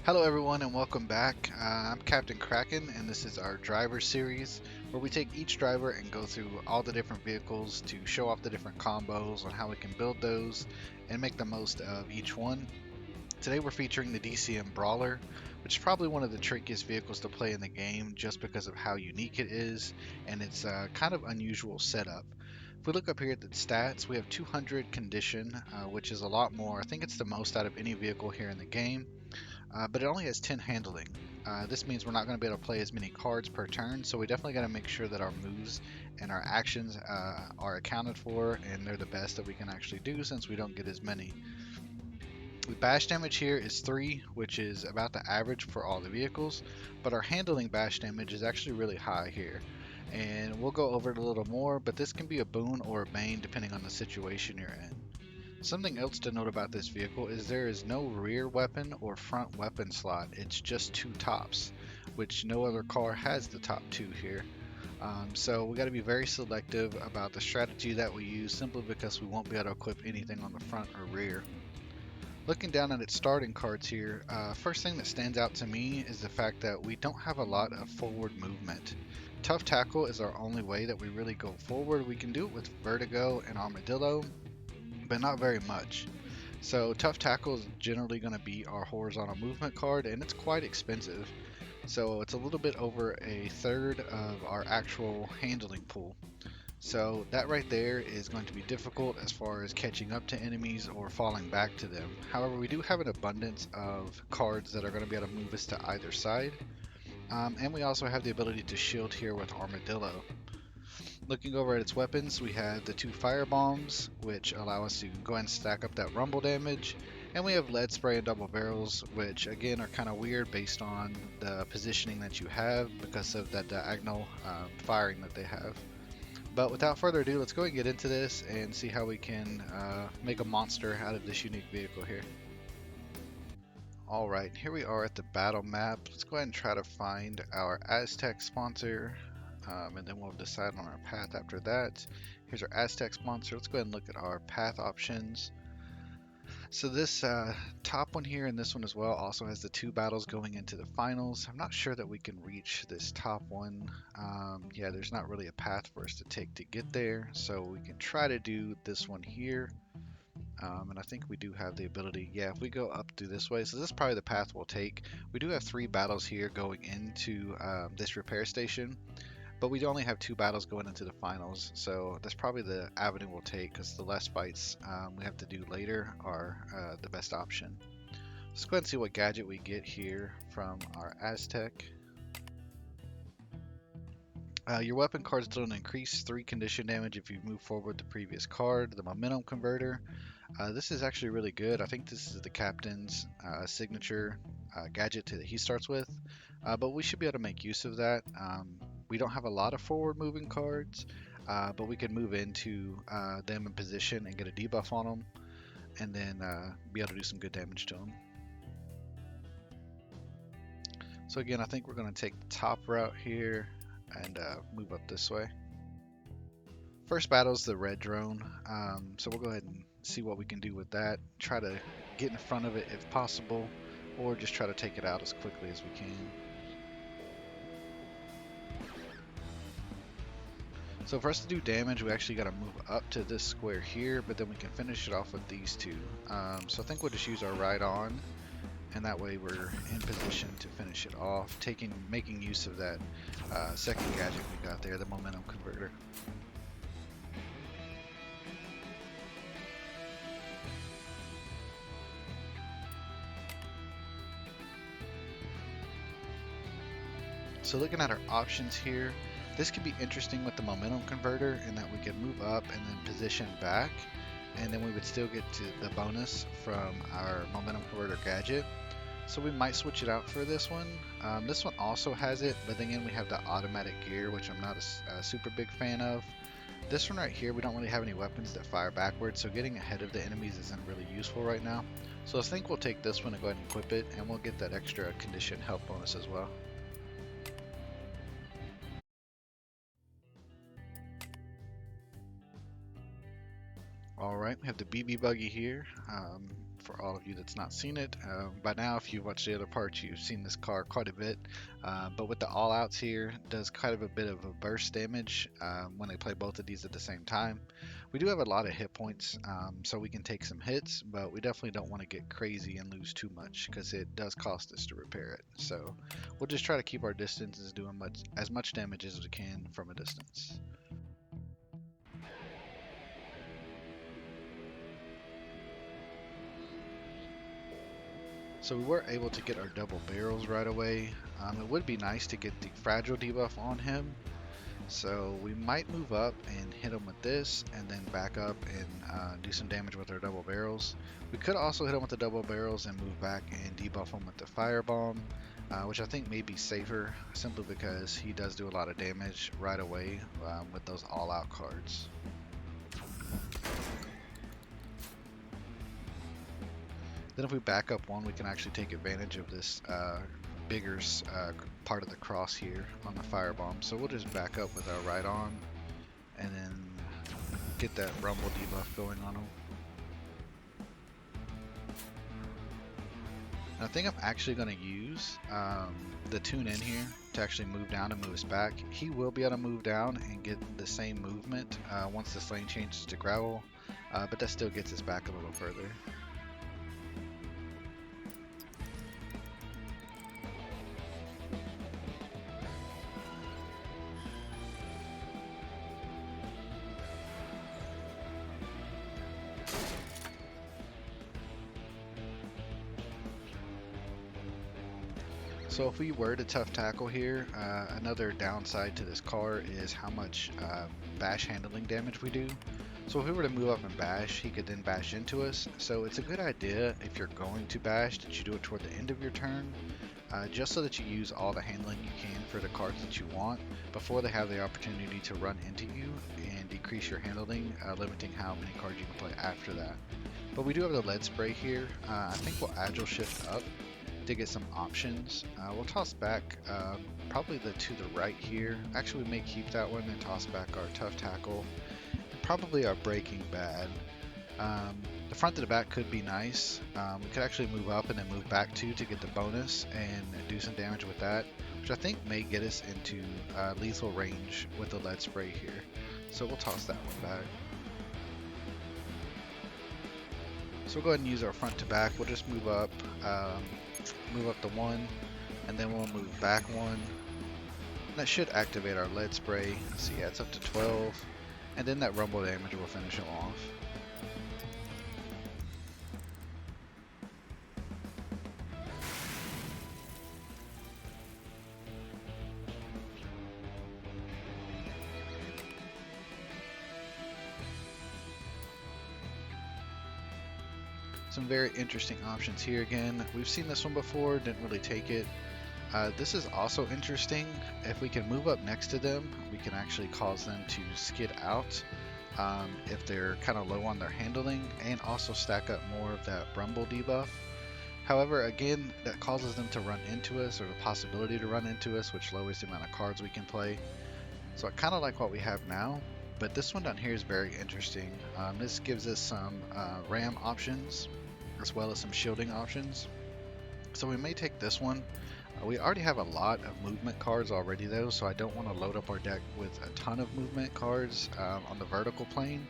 Hello, everyone, and welcome back. I'm Captain Kraken, and this is our driver series where we take each driver and go through all the different vehicles to show off the different combos on how we can build those and make the most of each one. Today, we're featuring the DCM Brawler, which is probably one of the trickiest vehicles to play in the game just because of how unique it is and its kind of unusual setup. If we look up here at the stats, we have 200 condition, which is a lot more. I think it's the most out of any vehicle here in the game, but it only has 10 handling. This means we're not going to be able to play as many cards per turn, so we definitely got to make sure that our moves and our actions are accounted for, and they're the best that we can actually do since we don't get as many. The bash damage here is 3, which is about the average for all the vehicles, but our handling bash damage is actually really high here. And we'll go over it a little more, but this can be a boon or a bane depending on the situation you're in. Something else to note about this vehicle is there is no rear weapon or front weapon slot. It's just two tops, which no other car has the top two here. So we got to be very selective about the strategy that we use simply because we won't be able to equip anything on the front or rear. Looking down at its starting cards here, first thing that stands out to me is the fact that we don't have a lot of forward movement. Tough Tackle is our only way that we really go forward. We can do it with Vertigo and Armadillo, but not very much. So Tough Tackle is generally going to be our horizontal movement card, and it's quite expensive. So it's a little bit over a third of our actual handling pool. So that right there is going to be difficult as far as catching up to enemies or falling back to them. However, we do have an abundance of cards that are going to be able to move us to either side. And we also have the ability to shield here with Armadillo. Looking over at its weapons, we have the two fire bombs, which allow us to go ahead and stack up that rumble damage. And we have lead spray and double barrels, which again are kind of weird based on the positioning that you have because of that diagonal firing that they have. But without further ado, let's go and get into this and see how we can make a monster out of this unique vehicle here. Alright, here we are at the battle map. Let's go ahead and try to find our Aztec sponsor, and then we'll decide on our path after that. Here's our Aztec sponsor. Let's go ahead and look at our path options. So this top one here and this one as well also has the two battles going into the finals. I'm not sure that we can reach this top one. Yeah, there's not really a path for us to take to get there, so we can try to do this one here. And I think we do have the ability, yeah, if we go up through this way, so this is probably the path we'll take. We do have 3 battles here going into this repair station, but we only have 2 battles going into the finals, so that's probably the avenue we'll take because the less fights we have to do later are the best option. Let's go ahead and see what gadget we get here from our Aztec. Your weapon cards don't increase 3 condition damage if you move forward the previous card. The momentum converter. This is actually really good. I think this is the captain's signature gadget that he starts with, but we should be able to make use of that. We don't have a lot of forward moving cards, but we can move into them in position and get a debuff on them, and then be able to do some good damage to them. So again, I think we're going to take the top route here and move up this way. First battle is the red drone, so we'll go ahead and see what we can do with that. Try to get in front of it if possible, or just try to take it out as quickly as we can. So for us to do damage, we actually got to move up to this square here, but then we can finish it off with these two. So I think we'll just use our right on, and that way we're in position to finish it off, making use of that second gadget we got there, the momentum converter. So looking at our options here, this could be interesting with the momentum converter in that we can move up and then position back, and then we would still get to the bonus from our momentum converter gadget. So we might switch it out for this one. This one also has it, but then again we have the automatic gear, which I'm not a super big fan of. This one right here, we don't really have any weapons that fire backwards, so getting ahead of the enemies isn't really useful right now. So I think we'll take this one and go ahead and equip it, and we'll get that extra condition health bonus as well. Alright, we have the BB buggy here. for all of you that's not seen it. By now, if you've watched the other parts, you've seen this car quite a bit. But with the all outs here, it does kind of a bit of a burst damage when they play both of these at the same time. We do have a lot of hit points, so we can take some hits, but we definitely don't want to get crazy and lose too much because it does cost us to repair it. So we'll just try to keep our distances doing as much damage as we can from a distance. So we were able to get our double barrels right away. It would be nice to get the fragile debuff on him. So we might move up and hit him with this and then back up and do some damage with our double barrels. We could also hit him with the double barrels and move back and debuff him with the firebomb, which I think may be safer simply because he does do a lot of damage right away with those all out cards. Then if we back up one, we can actually take advantage of this bigger part of the cross here on the firebomb. So we'll just back up with our right arm and then get that rumble debuff going on him. And I think I'm actually going to use the tune in here to actually move down and move us back. He will be able to move down and get the same movement once this lane changes to gravel, but that still gets us back a little further. So if we were to tough tackle here, another downside to this car is how much bash handling damage we do. So if we were to move up and bash, he could then bash into us. So it's a good idea if you're going to bash that you do it toward the end of your turn, just so that you use all the handling you can for the cards that you want before they have the opportunity to run into you and decrease your handling, limiting how many cards you can play after that. But we do have the lead spray here. I think we'll agile shift up to get some options. We'll toss back probably to the right here. Actually, we may keep that one and toss back our tough tackle. And probably our breaking bad. The front to the back could be nice. We could actually move up and then move back to get the bonus and do some damage with that, which I think may get us into lethal range with the lead spray here. So we'll toss that one back. So we'll go ahead and use our front to back. We'll just move up the one, and then we'll move back one. And that should activate our lead spray. So yeah, it's up to 12, and then that rumble damage will finish him off. Some very interesting options here again. We've seen this one before, didn't really take it. This is also interesting. If we can move up next to them, we can actually cause them to skid out if they're kind of low on their handling, and also stack up more of that rumble debuff. However, again, that causes them to run into us, or the possibility to run into us, which lowers the amount of cards we can play. So I kind of like what we have now, but this one down here is very interesting. This gives us some ram options, as well as some shielding options. So we may take this one. We already have a lot of movement cards already though, so I don't want to load up our deck with a ton of movement cards on the vertical plane,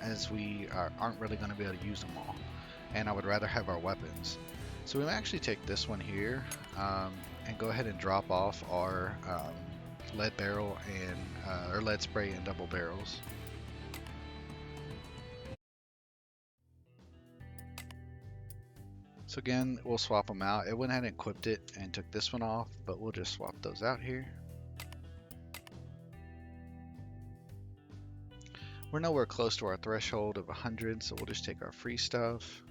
as we aren't really going to be able to use them all. And I would rather have our weapons. So we may actually take this one here and go ahead and drop off our lead barrel and or lead spray and double barrels. So again, we'll swap them out. It went ahead and equipped it and took this one off, but we'll just swap those out here. We're nowhere close to our threshold of 100, so we'll just take our free stuff.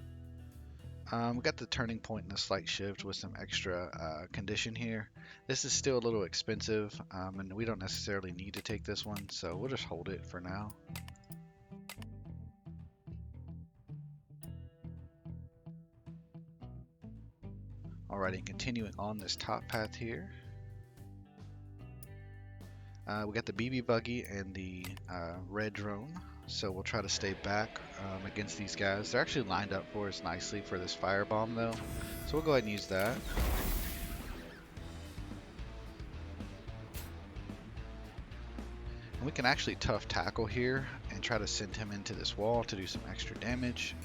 We got the turning point and the slight shift with some extra condition here. This is still a little expensive, and we don't necessarily need to take this one, so we'll just hold it for now. Alrighty, continuing on this top path here. We got the BB buggy and the red drone. so we'll try to stay back against these guys. They're actually lined up for us nicely for this firebomb though, so we'll go ahead and use that. And we can actually tough tackle here and try to send him into this wall to do some extra damage.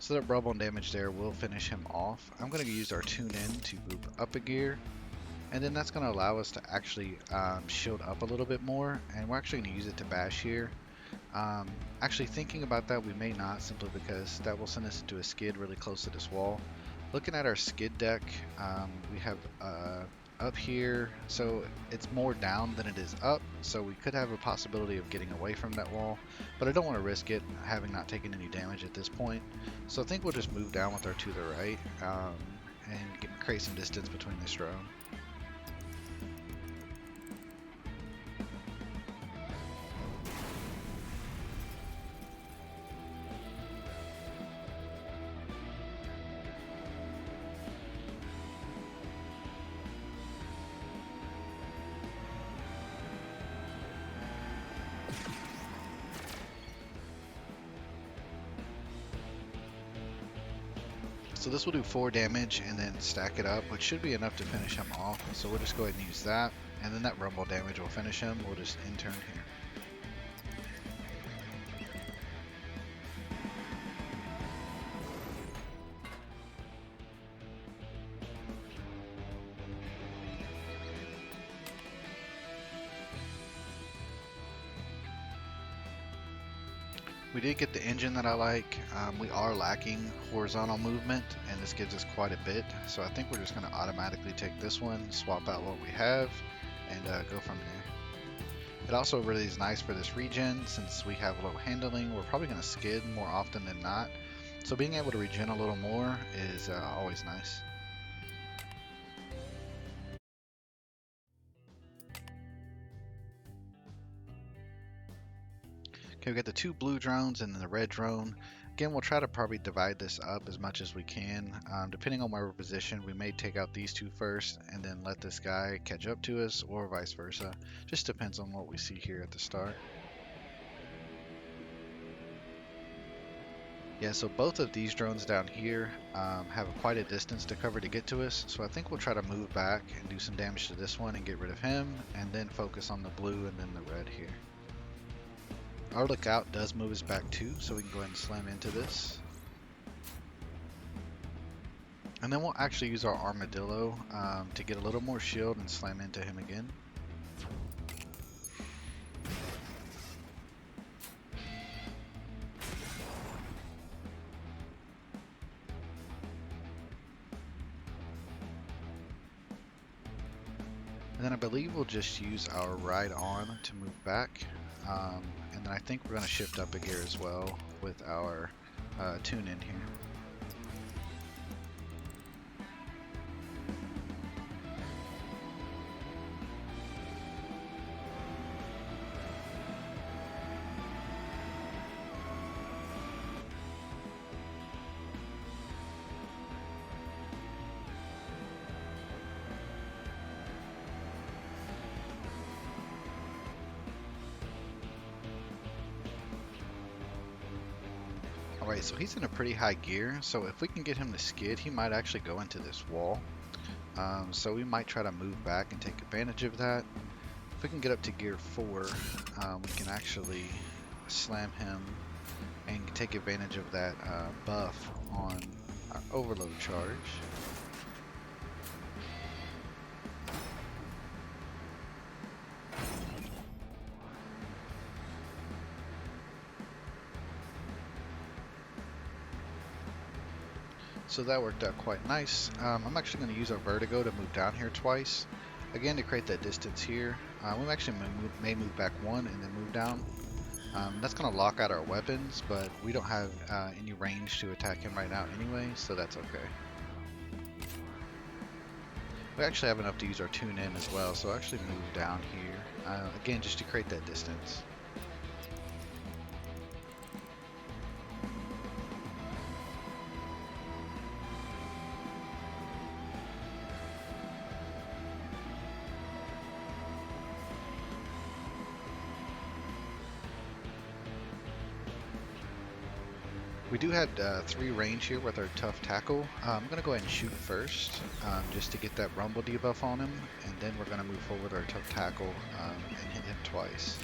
So that rub on damage there will finish him off. I'm going to use our tune in to move up a gear, and then that's going to allow us to actually shield up a little bit more, and we're actually going to use it to bash here. Actually thinking about that, we may not, simply because that will send us into a skid really close to this wall. Looking at our skid deck, we have up here, so it's more down than it is up, so we could have a possibility of getting away from that wall, but I don't want to risk it, having not taken any damage at this point. So I think we'll just move down with our to the right and create some distance between this drone. So this will do 4 damage and then stack it up, which should be enough to finish him off. So we'll just go ahead and use that, and then that rumble damage will finish him. We'll just in-turn here. We did get the engine that I like. We are lacking horizontal movement, and this gives us quite a bit. So I think we're just going to automatically take this one, swap out what we have, and go from there. It also really is nice for this regen, since we have low handling. We're probably going to skid more often than not. So being able to regen a little more is always nice. Okay, we got the 2 blue drones and then the red drone. Again, we'll try to probably divide this up as much as we can. Depending on where we're positioned, we may take out these 2 first and then let this guy catch up to us, or vice versa. Just depends on what we see here at the start. Yeah, so both of these drones down here have quite a distance to cover to get to us, so I think we'll try to move back and do some damage to this one and get rid of him, and then focus on the blue and then the red here. Our lookout does move us back too, so we can go ahead and slam into this. And then we'll actually use our armadillo to get a little more shield and slam into him again. And then I believe we'll just use our right arm to move back. And then I think we're going to shift up a gear as well with our tune in here. Alright, so he's in a pretty high gear, so if we can get him to skid, he might actually go into this wall. So we might try to move back and take advantage of that. If we can get up to gear 4, we can actually slam him and take advantage of that buff on our overload charge. So that worked out quite nice. I'm actually going to use our vertigo to move down here twice. Again, to create that distance here. We actually may move back 1 and then move down. That's going to lock out our weapons, but we don't have any range to attack him right now anyway, so that's okay. We actually have enough to use our tune in as well, so I'll actually move down here. Again, just to create that distance. We do have 3 range here with our tough tackle. I'm going to go ahead and shoot first, just to get that rumble debuff on him, and then we're going to move forward with our tough tackle and hit him twice.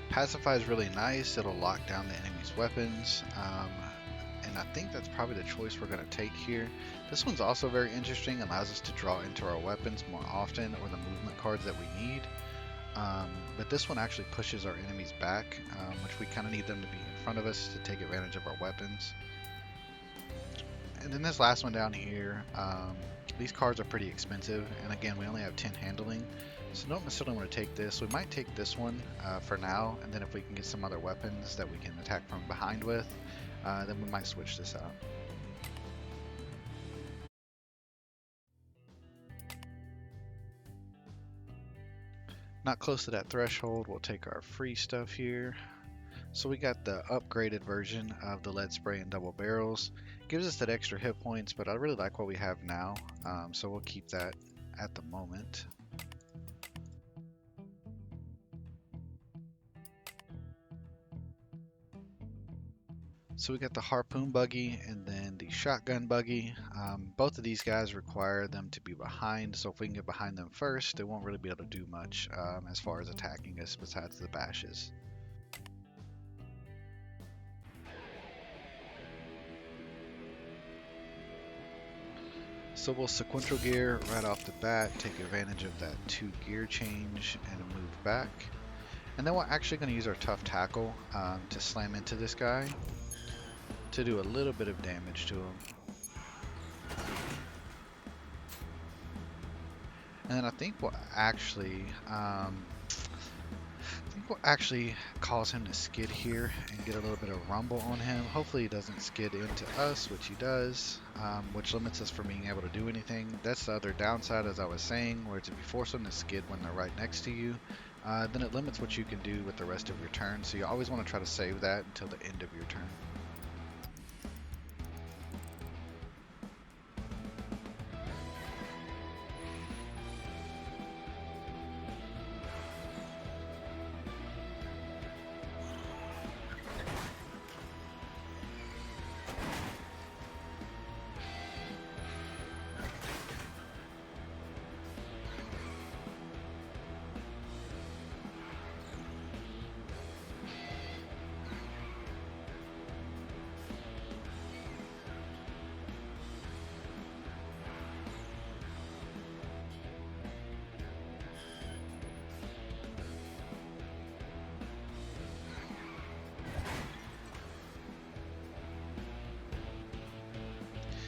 Pacify is really nice. It'll lock down the enemy's weapons, and I think that's probably the choice we're going to take here. This one's also very interesting. Allows us to draw into our weapons more often, or the movement cards that we need. But this one actually pushes our enemies back, which we kind of need them to be in front of us to take advantage of our weapons. And then this last one down here, these cards are pretty expensive, and again, we only have 10 handling. So don't necessarily want to take this. We might take this one for now, and then if we can get some other weapons that we can attack from behind with, then we might switch this out. Not close to that threshold, we'll take our free stuff here. So we got the upgraded version of the lead spray and double barrels. Gives us that extra hit points, but I really like what we have now, so we'll keep that at the moment. So we got the harpoon buggy and then the shotgun buggy. Both of these guys require them to be behind, so if we can get behind them first, they won't really be able to do much as far as attacking us besides the bashes. So we'll sequential gear right off the bat, take advantage of that 2 gear change and move back. And then we're actually going to use our tough tackle to slam into this guy to do a little bit of damage to him. And then I think we'll actually cause him to skid here and get a little bit of rumble on him. Hopefully he doesn't skid into us, which he does, which limits us from being able to do anything. That's the other downside, as I was saying, where if you force them to skid when they're right next to you, then it limits what you can do with the rest of your turn. So you always want to try to save that until the end of your turn.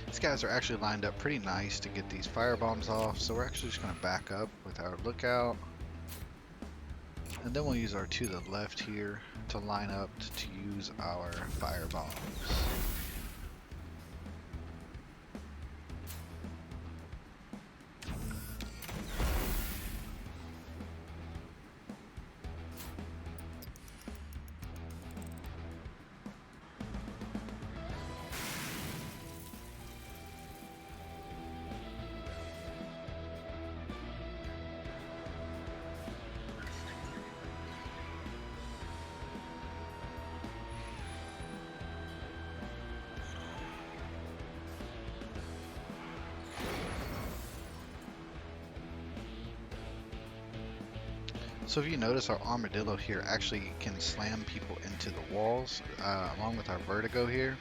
These guys are actually lined up pretty nice to get these fire bombs off, so we're actually just going to back up with our lookout. And then we'll use our to the left here to line up to use our fire bombs. So if you notice, our armadillo here actually can slam people into the walls along with our vertigo here.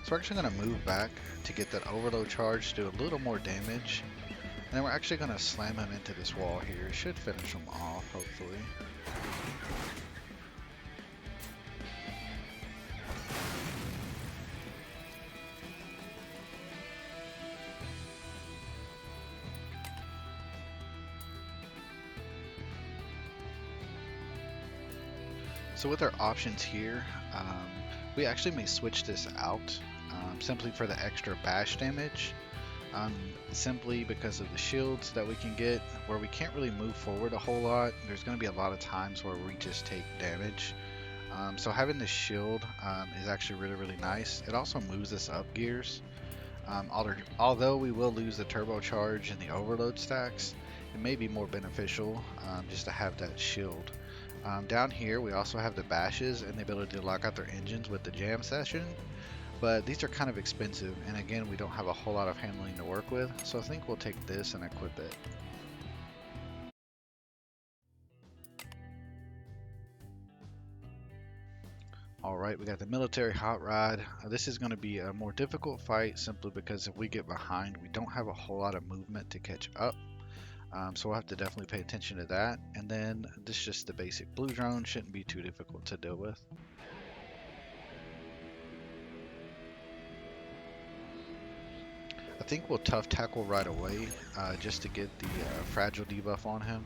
So we're actually going to move back to get that overload charge, do a little more damage. And then we're actually going to slam him into this wall here. It should finish him off, hopefully. So with our options here, we actually may switch this out simply for the extra bash damage. Um, Simply because of the shields that we can get, where we can't really move forward a whole lot. There's going to be a lot of times where we just take damage. So having this shield is actually really nice. It also moves us up gears. Although we will lose the turbocharge and the overload stacks, it may be more beneficial just to have that shield. Down here we also have the bashes and the ability to lock out their engines with the jam session, but these are kind of expensive, and again we don't have a whole lot of handling to work with, so I think we'll take this and equip it. Alright, we got the military hot rod. This is going to be a more difficult fight simply because if we get behind, we don't have a whole lot of movement to catch up. So we'll have to definitely pay attention to that. And then this is just the basic blue drone, shouldn't be too difficult to deal with. I think we'll tough tackle right away just to get the fragile debuff on him.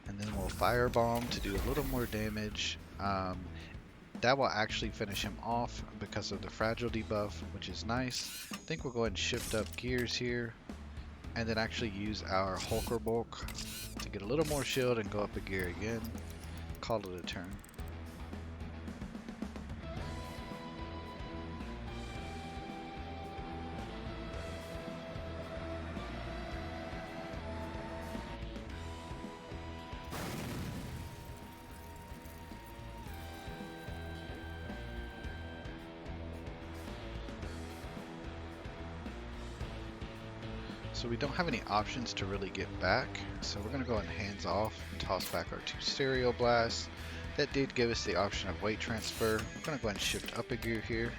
And then we'll firebomb to do a little more damage. That will actually finish him off because of the fragile debuff, which is nice. I think we'll go ahead and shift up gears here and then actually use our Hulker bulk to get a little more shield and go up a gear again. Call it a turn. So we don't have any options to really get back, so we're going to go ahead and hands off and toss back our 2 stereo blasts. That did give us the option of weight transfer. We're going to go ahead and shift up a gear here.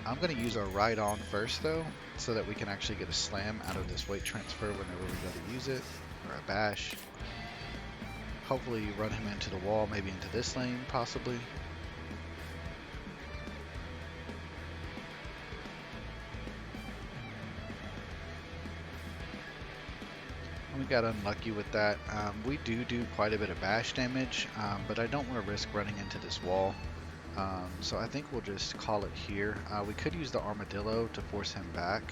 I'm going to use our ride on first though, so that we can actually get a slam out of this weight transfer whenever we go to use it, or a bash. Hopefully run him into the wall, maybe into this lane possibly. We got unlucky with that. We do quite a bit of bash damage, but I don't want to risk running into this wall. So I think we'll just call it here. We could use the armadillo to force him back,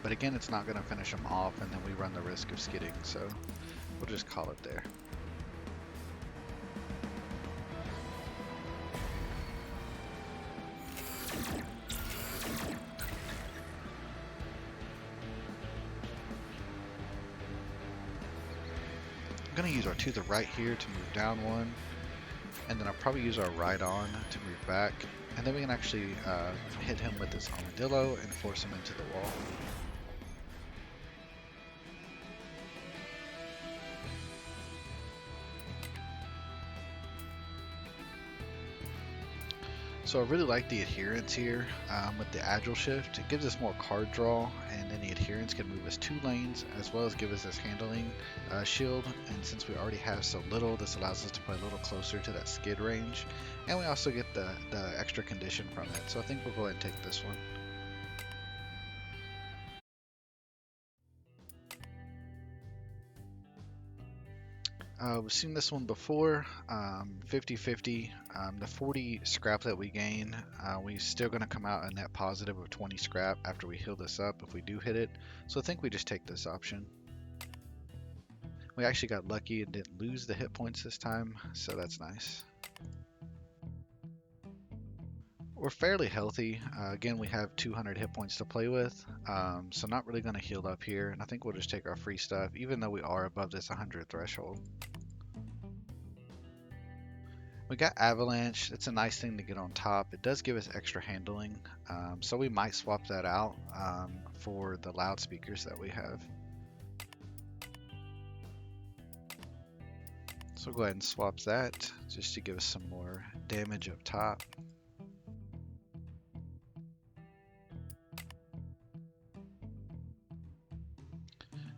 but again it's not going to finish him off and then we run the risk of skidding, so we'll just call it there. I'm going to use our to the right here to move down one, and then I'll probably use our right on to move back, and then we can actually hit him with this armadillo and force him into the wall. So I really like the adherence here with the agile shift. It gives us more card draw, and then the adherence can move us 2 lanes as well as give us this handling shield. And since we already have so little, this allows us to play a little closer to that skid range. And we also get the extra condition from it. So I think we'll go ahead and take this one. We've seen this one before, 50-50. The 40 scrap that we gain, we're still going to come out a net positive of 20 scrap after we heal this up if we do hit it. So I think we just take this option. We actually got lucky and didn't lose the hit points this time, so that's nice. We're fairly healthy. Again, we have 200 hit points to play with, so not really going to heal up here. And I think we'll just take our free stuff, even though we are above this 100 threshold. We got Avalanche. It's a nice thing to get on top. It does give us extra handling, so we might swap that out for the loudspeakers that we have. So we'll go ahead and swap that just to give us some more damage up top.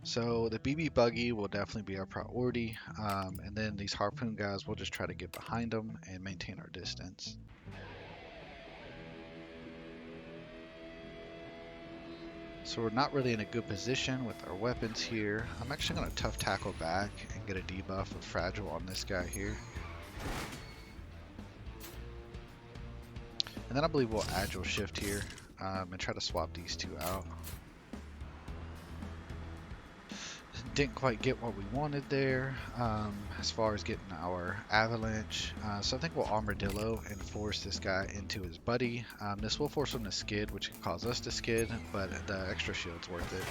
So the BB buggy will definitely be our priority, and then these harpoon guys, we'll just try to get behind them and maintain our distance. So we're not really in a good position with our weapons here. I'm actually going to tough tackle back and get a debuff of fragile on this guy here. And then I believe we'll agile shift here and try to swap these two out. Didn't quite get what we wanted there as far as getting our avalanche. So I think we'll armadillo and force this guy into his buddy. This will force him to skid, which can cause us to skid, but the extra shield's worth it.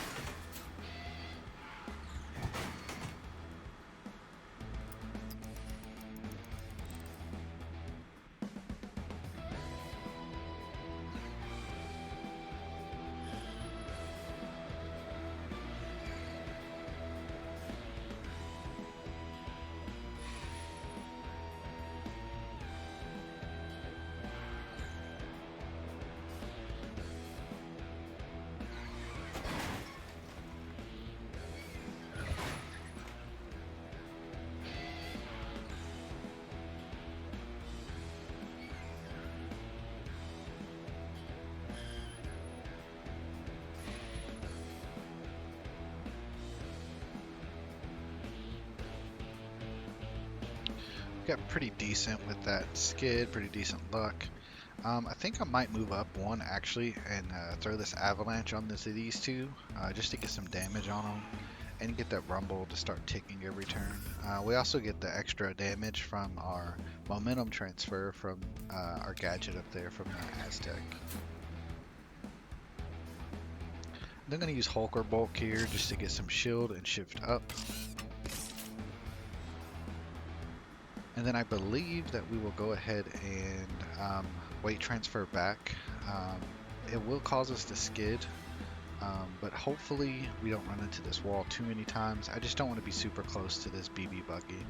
Got pretty decent with that skid, pretty decent luck. I think I might move up one actually and throw this avalanche on these two just to get some damage on them and get that rumble to start ticking every turn. We also get the extra damage from our momentum transfer from our gadget up there from the Aztec. I'm going to use Hulk or Bulk here just to get some shield and shift up. And then I believe that we will go ahead and weight transfer back. It will cause us to skid, but hopefully we don't run into this wall too many times. I just don't want to be super close to this BB buggy.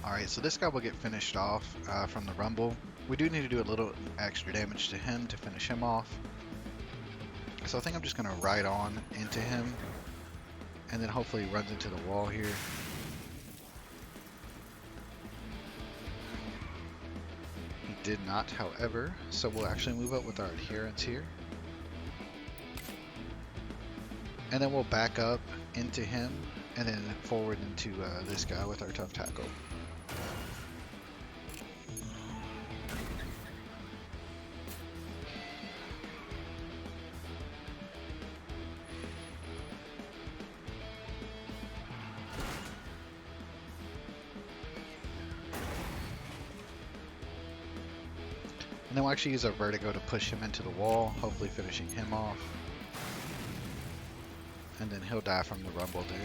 Alright, so this guy will get finished off from the rumble. We do need to do a little extra damage to him to finish him off. So I think I'm just going to ride on into him and then hopefully he runs into the wall here. He did not, however, so we'll actually move up with our adherence here. And then we'll back up into him and then forward into this guy with our tough tackle. And then we'll actually use our vertigo to push him into the wall, hopefully finishing him off. And then he'll die from the rumble there.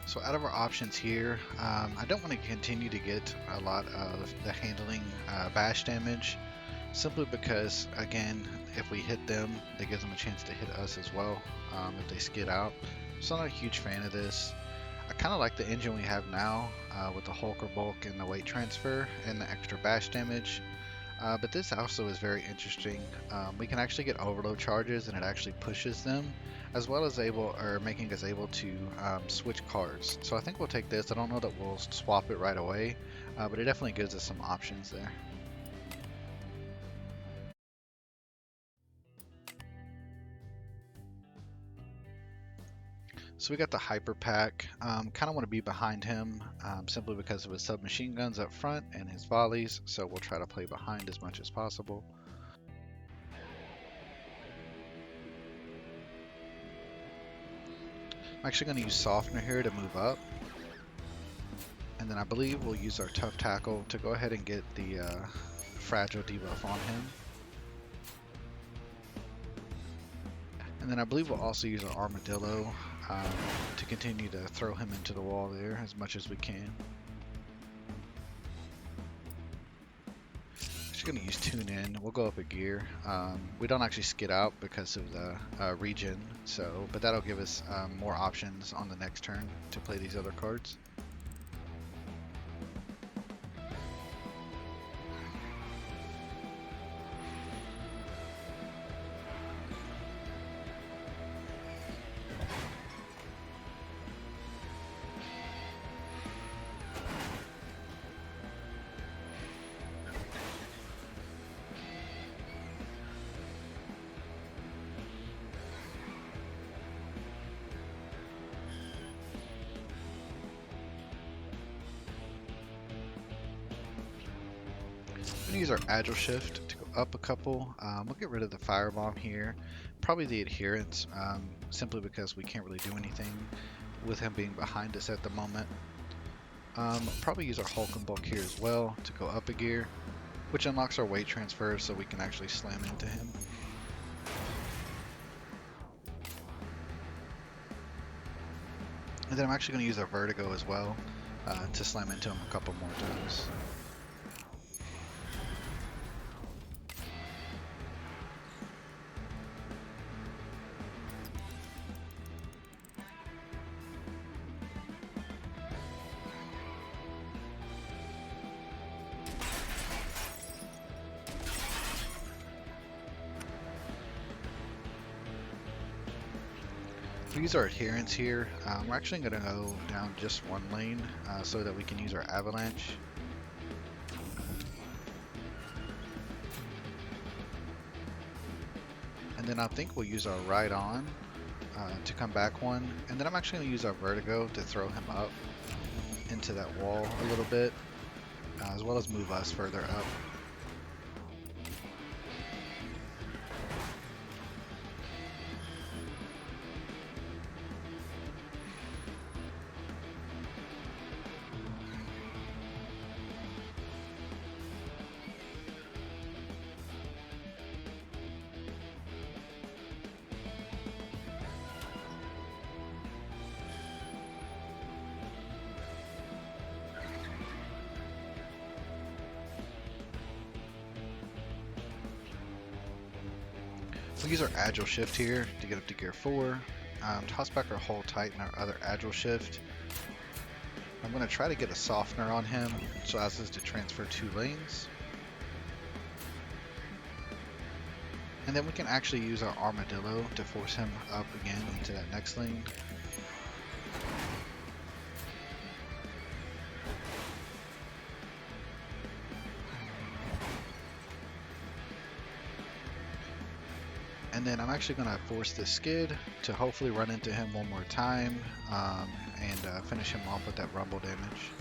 So out of our options here, I don't want to continue to get a lot of the handling bash damage, simply because, again, if we hit them, that gives them a chance to hit us as well if they skid out. So I'm not a huge fan of this. I kind of like the engine we have now with the Hulk or Bulk and the weight transfer and the extra bash damage. But this also is very interesting. We can actually get overload charges and it actually pushes them, as well as making us able to switch cards. So I think we'll take this. I don't know that we'll swap it right away, but it definitely gives us some options there. So we got the hyper pack. Kind of want to be behind him simply because of his submachine guns up front and his volleys. So we'll try to play behind as much as possible. I'm actually going to use Softener here to move up. And then I believe we'll use our Tough Tackle to go ahead and get the Fragile debuff on him. And then I believe we'll also use our Armadillo to continue to throw him into the wall there as much as we can. Just going to use Tune In. We'll go up a gear. We don't actually skid out because of the regen, but that'll give us more options on the next turn to play these other cards. We're going to use our Agile Shift to go up a couple. We'll get rid of the Firebomb here. Probably the Adherence, simply because we can't really do anything with him being behind us at the moment. Probably use our Hulk and Bulk here as well to go up a gear, which unlocks our weight transfer so we can actually slam into him. And then I'm actually going to use our Vertigo as well to slam into him a couple more times. We use our Adherence here. We're actually going to go down just one lane so that we can use our Avalanche. And then I think we'll use our Ride On to come back one. And then I'm actually going to use our Vertigo to throw him up into that wall a little bit, as well as move us further up. We'll use our Agile Shift here to get up to Gear 4. Toss back our Hold Tight and our other Agile Shift. I'm going to try to get a Softener on him so as to transfer 2 lanes. And then we can actually use our Armadillo to force him up again into that next lane. And then I'm actually going to force this skid to hopefully run into him one more time and finish him off with that rumble damage.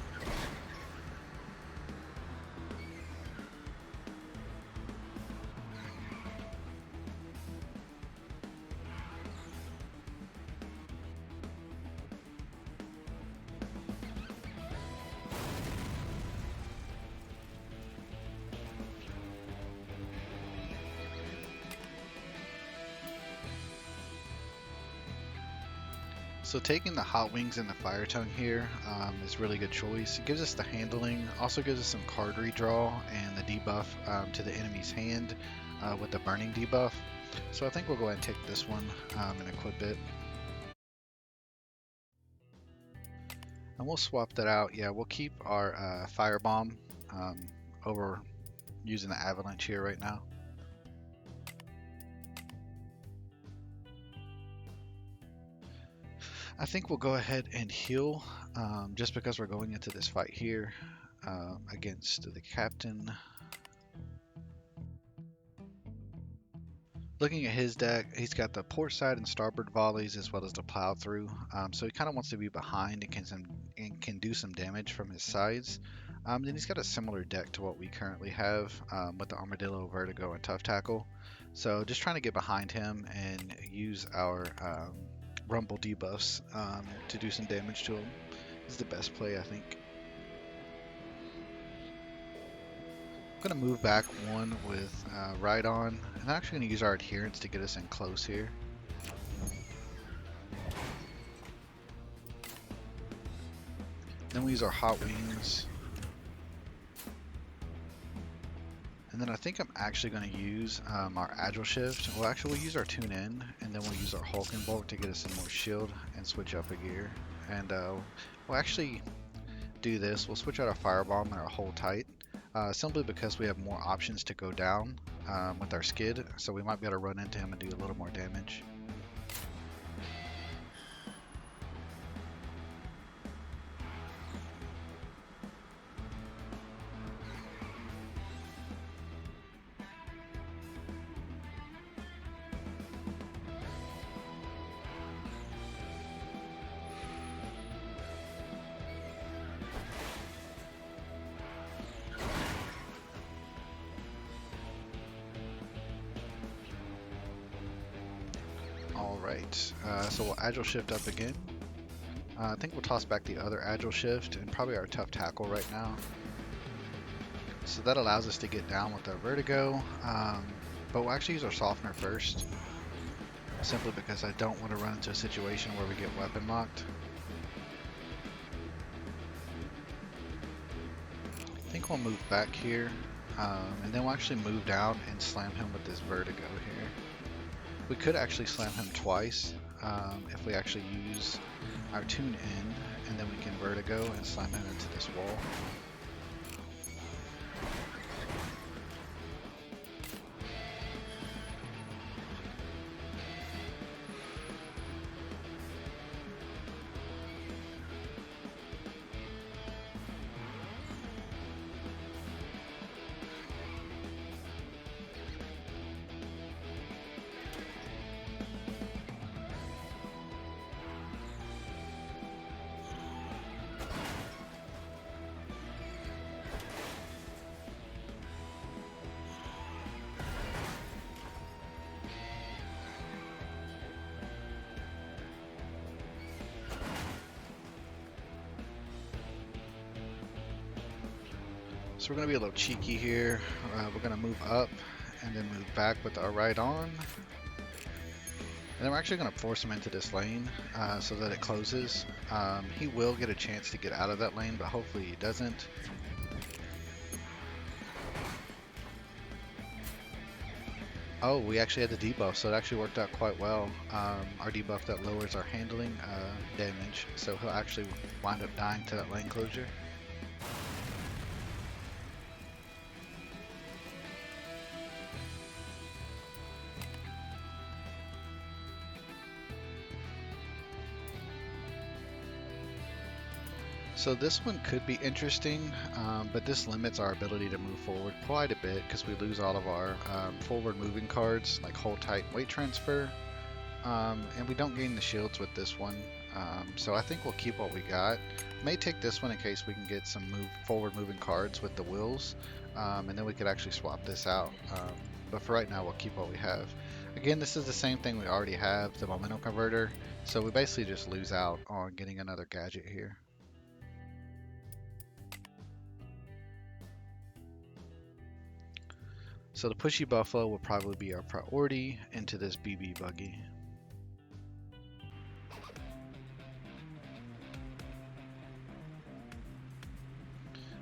So taking the Hot Wings and the Fire Tongue here is a really good choice. It gives us the handling, also gives us some card redraw and the debuff to the enemy's hand with the burning debuff. So I think we'll go ahead and take this one and equip it. And we'll swap that out. Yeah, we'll keep our Firebomb over using the avalanche here right now. I think we'll go ahead and heal, just because we're going into this fight here against the captain. Looking at his deck, he's got the port side and starboard volleys as well as the plow through. So he kind of wants to be behind and can do some damage from his sides. Then he's got a similar deck to what we currently have with the Armadillo, Vertigo, and Tough Tackle. So just trying to get behind him and use our Rumble debuffs to do some damage to him is the best play, I think. I'm going to move back one with Ride On, and I'm actually going to use our Adherence to get us in close here. Then we use our Hot Wings. And then I think I'm actually going to use our Agile Shift. Well, actually, we'll use our Tune In, and then we'll use our Hulk and Bulk to get us some more shield and switch up a gear. And we'll actually do this. We'll switch out our Firebomb and our Hold Tight, simply because we have more options to go down with our Skid, so we might be able to run into him and do a little more damage. Alright, so we'll Agile Shift up again. I think we'll toss back the other Agile Shift and probably our Tough Tackle right now. So that allows us to get down with our Vertigo, but we'll actually use our Softener first, simply because I don't want to run into a situation where we get weapon locked. I think we'll move back here, and then we'll actually move down and slam him with this Vertigo here. We could actually slam him twice if we actually use our Tune In, and then we can Vertigo and slam him into this wall. So we're going to be a little cheeky here. We're going to move up and then move back with our Ride On. And then we're actually going to force him into this lane so that it closes. He will get a chance to get out of that lane, but hopefully he doesn't. Oh, we actually had the debuff, so it actually worked out quite well. Our debuff that lowers our handling damage, so he'll actually wind up dying to that lane closure. So this one could be interesting, but this limits our ability to move forward quite a bit because we lose all of our forward moving cards like Hold Tight, Weight Transfer, and we don't gain the shields with this one. So I think we'll keep what we got. May take this one in case we can get some forward moving cards with the Wills, and then we could actually swap this out. But for right now, we'll keep what we have. Again, this is the same thing we already have, the Momentum Converter, so we basically just lose out on getting another gadget here. So the Pushy Buffalo will probably be our priority into this BB buggy.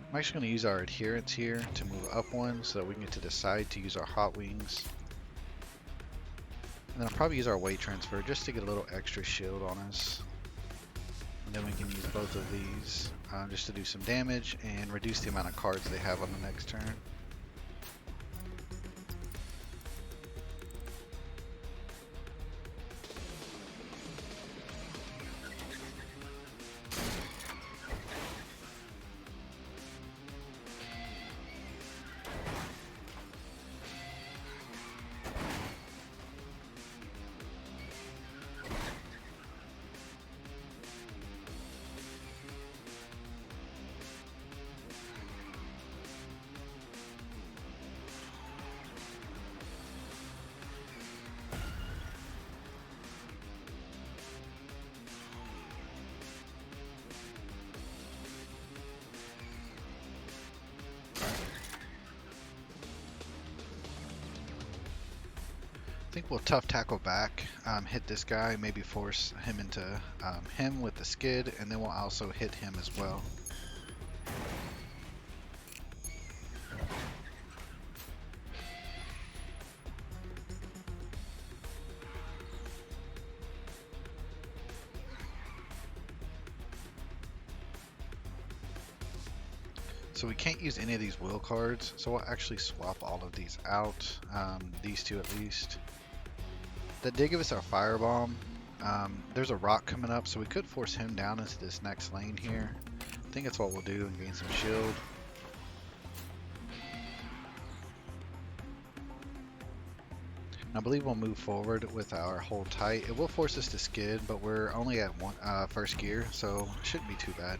I'm actually going to use our Adherence here to move up one so that we can get to the side to use our Hot Wings. And then I'll probably use our Weight Transfer just to get a little extra shield on us. And then we can use both of these just to do some damage and reduce the amount of cards they have on the next turn. think we'll tough tackle back, hit this guy, maybe force him into him with the skid, and then we'll also hit him as well. So we can't use any of these will cards, so we'll actually swap all of these out, these two at least. That did give us our firebomb. There's a rock coming up, so we could force him down into this next lane here. I think that's what we'll do and gain some shield. I believe we'll move forward with our hold tight. It will force us to skid, but we're only at first gear, so it shouldn't be too bad.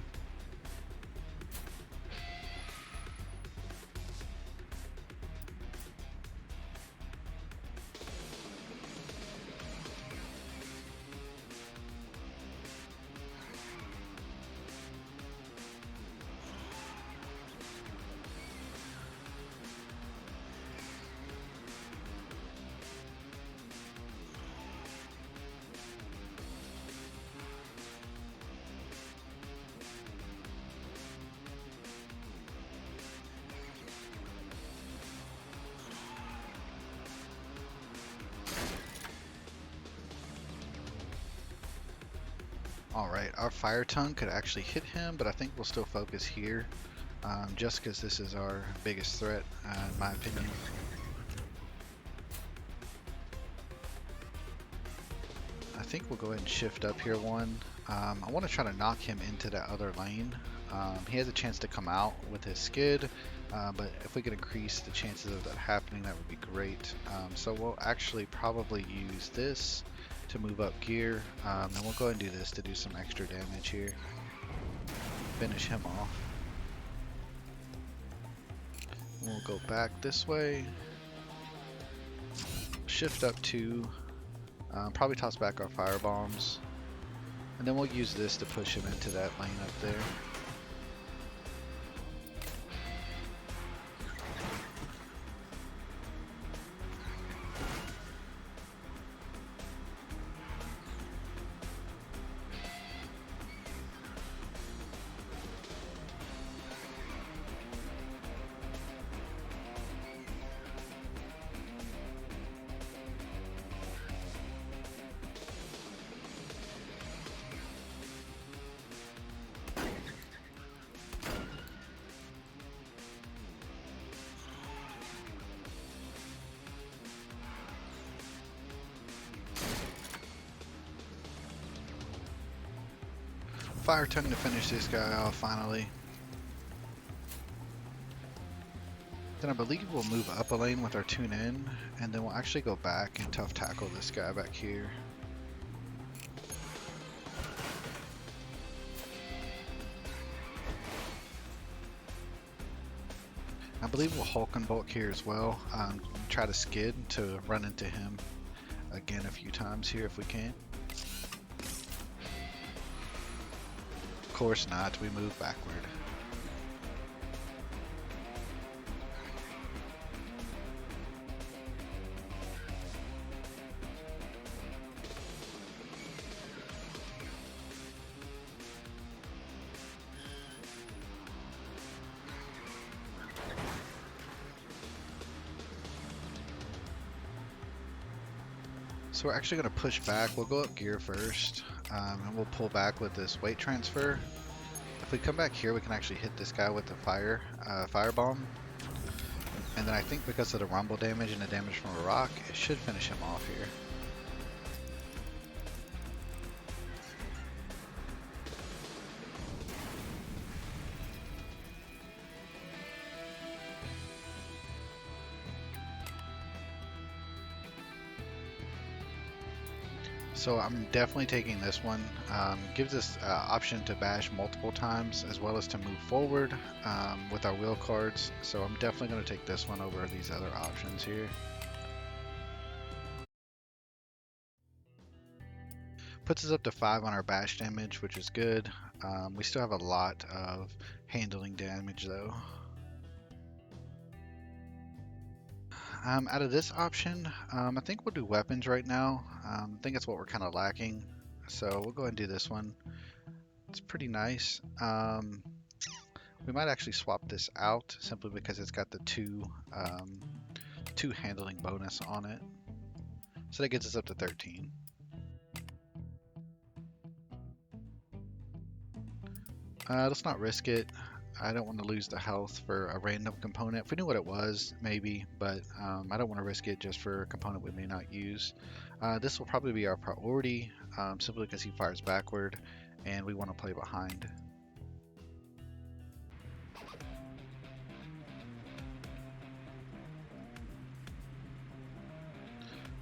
Alright, our fire tongue could actually hit him, but I think we'll still focus here, just because this is our biggest threat, in my opinion. I think we'll go ahead and shift up here one. I want to try to knock him into that other lane. He has a chance to come out with his skid, but if we could increase the chances of that happening, that would be great. So we'll actually probably use this to move up gear, and we'll go ahead and do this to do some extra damage here. Finish him off. We'll go back this way. Shift up two. Probably toss back our fire bombs. And then we'll use this to push him into that lane up there. Fire tongue to finish this guy off finally. Then I believe we'll move up a lane with our tune in, and then we'll actually go back and tough tackle this guy back here. I believe we'll Hulk and bulk here as well. Try to skid to run into him again a few times here if we can. Of course not, we move backward. So we're actually going to push back. We'll go up gear first, and we'll pull back with this weight transfer. If we come back here, we can actually hit this guy with the fire bomb. And then I think because of the rumble damage and the damage from a rock, it should finish him off here. So I'm definitely taking this one. Gives us option to bash multiple times as well as to move forward with our wheel cards. So I'm definitely going to take this one over these other options here. Puts us up to 5 on our bash damage, which is good. We still have a lot of handling damage though. Out of this option, I think we'll do weapons right now. I think that's what we're kind of lacking. So we'll go ahead and do this one. It's pretty nice. We might actually swap this out simply because it's got the two handling bonus on it. So that gets us up to 13. Let's not risk it. I don't want to lose the health for a random component. If we knew what it was, maybe, but I don't want to risk it just for a component we may not use. This will probably be our priority, simply because he fires backward, and we want to play behind.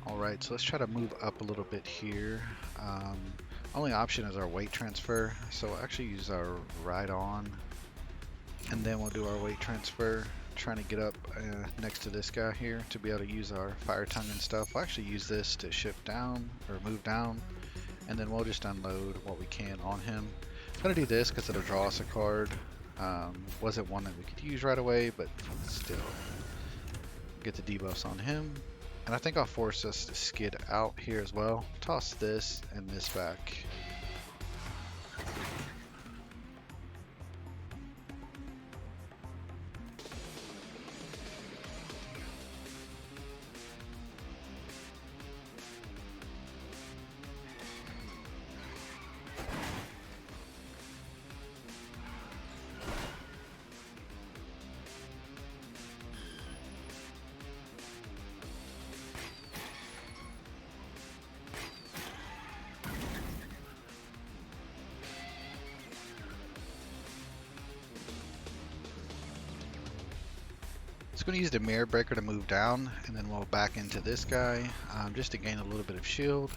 Alright, so let's try to move up a little bit here. Only option is our weight transfer, so we'll actually use our ride on, and then we'll do our weight transfer, trying to get up next to this guy here to be able to use our fire tongue and stuff. We'll actually use this to shift down or move down, and then we'll just unload what we can on him. I'm going to do this because it'll draw us a card. Wasn't one that we could use right away, but still get the debuffs on him. And I think I'll force us to skid out here as well. Toss this and this back. It's going to use the mirror breaker to move down, and then we'll back into this guy just to gain a little bit of shield.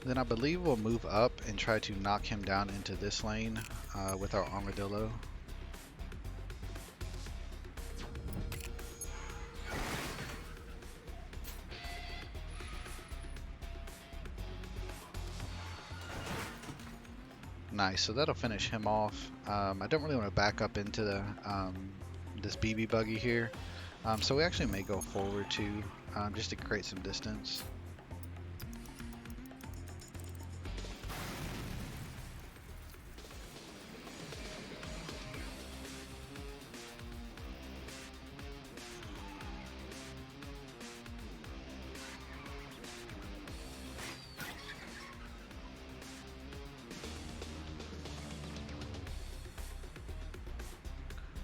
Then I believe we'll move up and try to knock him down into this lane with our armadillo. Nice, so that'll finish him off. I don't really want to back up into the this BB buggy here, so we actually may go forward too, just to create some distance.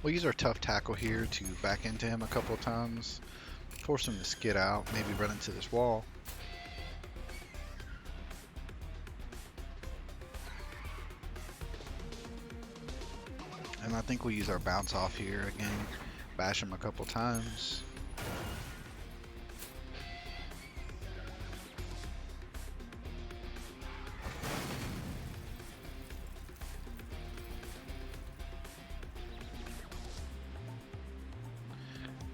We'll use our tough tackle here to back into him a couple of times, force him to skid out, maybe run into this wall. And I think we'll use our bounce off here again, bash him a couple times.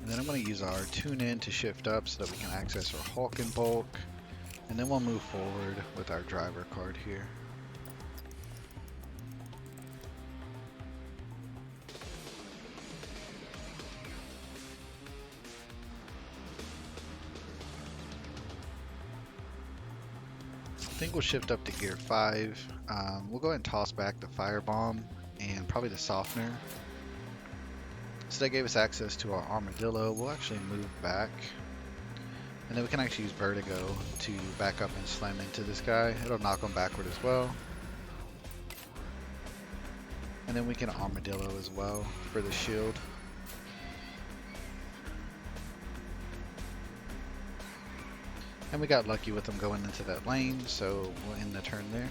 And then I'm going to use our tune in to shift up so that we can access our Hulk and bulk. And then we'll move forward with our driver card here. I think we'll shift up to gear 5. We'll go ahead and toss back the firebomb and probably the softener. So that gave us access to our armadillo. We'll actually move back. And then we can actually use vertigo to back up and slam into this guy. It'll knock him backward as well. And then we can armadillo as well for the shield. And we got lucky with them going into that lane, so we'll end the turn there.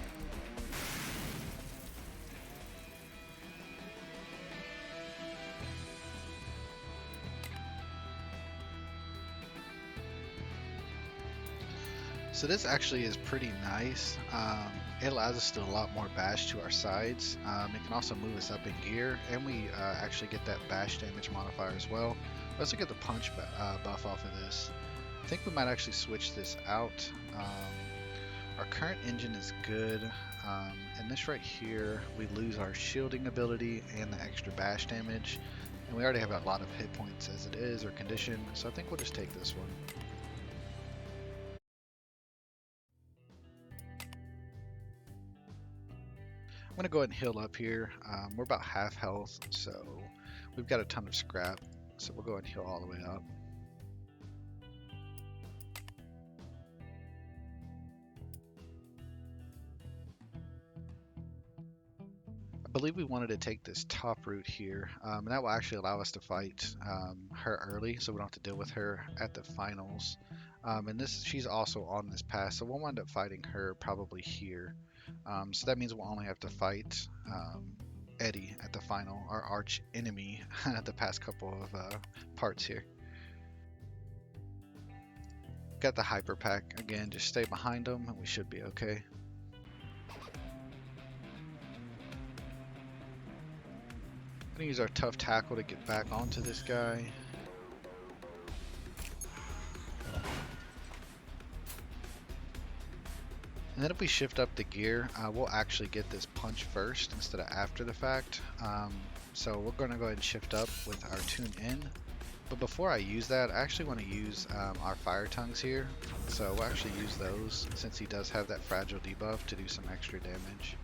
So this actually is pretty nice. It allows us to do a lot more bash to our sides. It can also move us up in gear, and we actually get that bash damage modifier as well. We also get the punch buff off of this. I think we might actually switch this out. our current engine is good, and this right here, we lose our shielding ability and the extra bash damage, and we already have a lot of hit points as it is, or condition, so I think we'll just take this one. I'm going to go ahead and heal up here. We're about half health, so we've got a ton of scrap, so we'll go ahead and heal all the way up. I believe we wanted to take this top route here, and that will actually allow us to fight her early, so we don't have to deal with her at the finals. And she's also on this pass, so we'll wind up fighting her probably here. So that means we'll only have to fight Eddie at the final, our arch enemy at the past couple of parts here. Got the hyper pack again, just stay behind them and we should be okay. Gonna use our tough tackle to get back onto this guy. And then if we shift up the gear, we'll actually get this punch first instead of after the fact. So we're going to go ahead and shift up with our tune in. But before I use that, I actually want to use our fire tongues here. So we'll actually use those since he does have that fragile debuff to do some extra damage.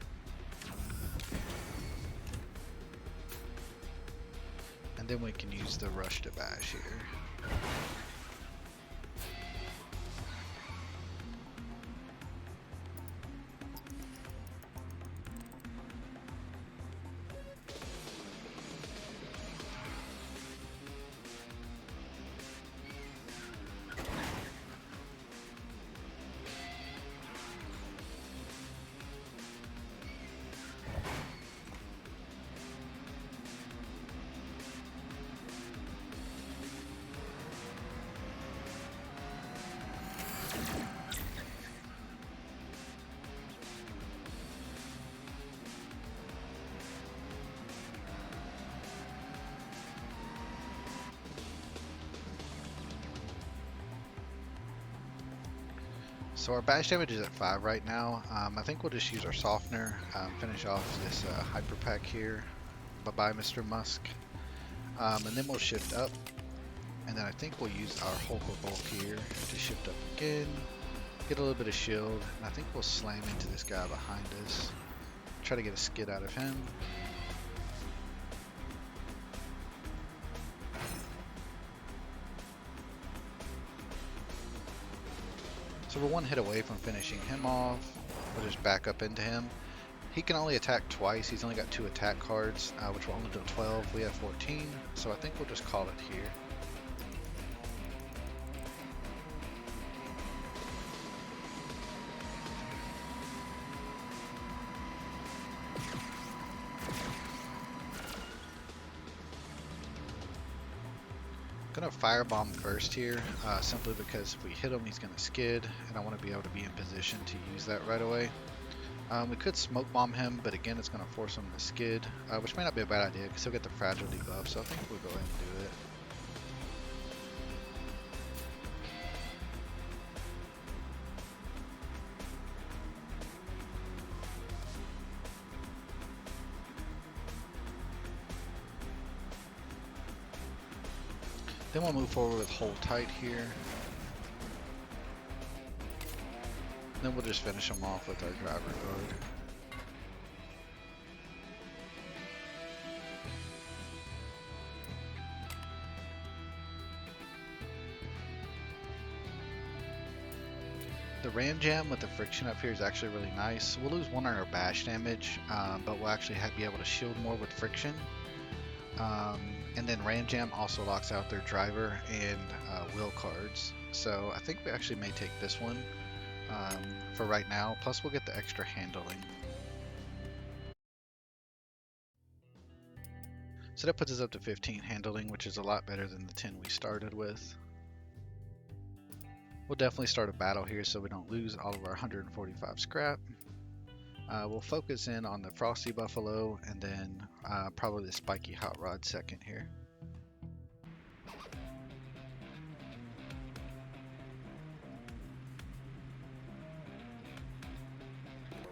And then we can use the rush to bash here. So our bash damage is at 5 right now. I think we'll just use our softener, finish off this hyper pack here. Bye-bye, Mr. Musk. And then we'll shift up. And then I think we'll use our Hulk Bulk here to shift up again. Get a little bit of shield. And I think we'll slam into this guy behind us. Try to get a skid out of him. So we're one hit away from finishing him off. We'll just back up into him. He can only attack twice. He's only got 2 attack cards, which will only do 12. We have 14, so I think we'll just call it here. Gonna firebomb first here, simply because if we hit him, he's gonna skid, and I want to be able to be in position to use that right away. We could smoke bomb him, but again, it's gonna force him to skid, which may not be a bad idea because he'll get the fragile debuff. So I think we'll go ahead and do it. Then we'll move forward with hold tight here. Then we'll just finish him off with our driver guard. The ram jam with the friction up here is actually really nice. We'll lose 1 on our bash damage, but we'll actually be able to shield more with friction. And then ram jam also locks out their driver and will cards. So I think we actually may take this one for right now. Plus we'll get the extra handling. So that puts us up to 15 handling, which is a lot better than the 10 we started with. We'll definitely start a battle here so we don't lose all of our 145 scrap. We'll focus in on the Frosty Buffalo and then probably the Spiky Hot Rod second here.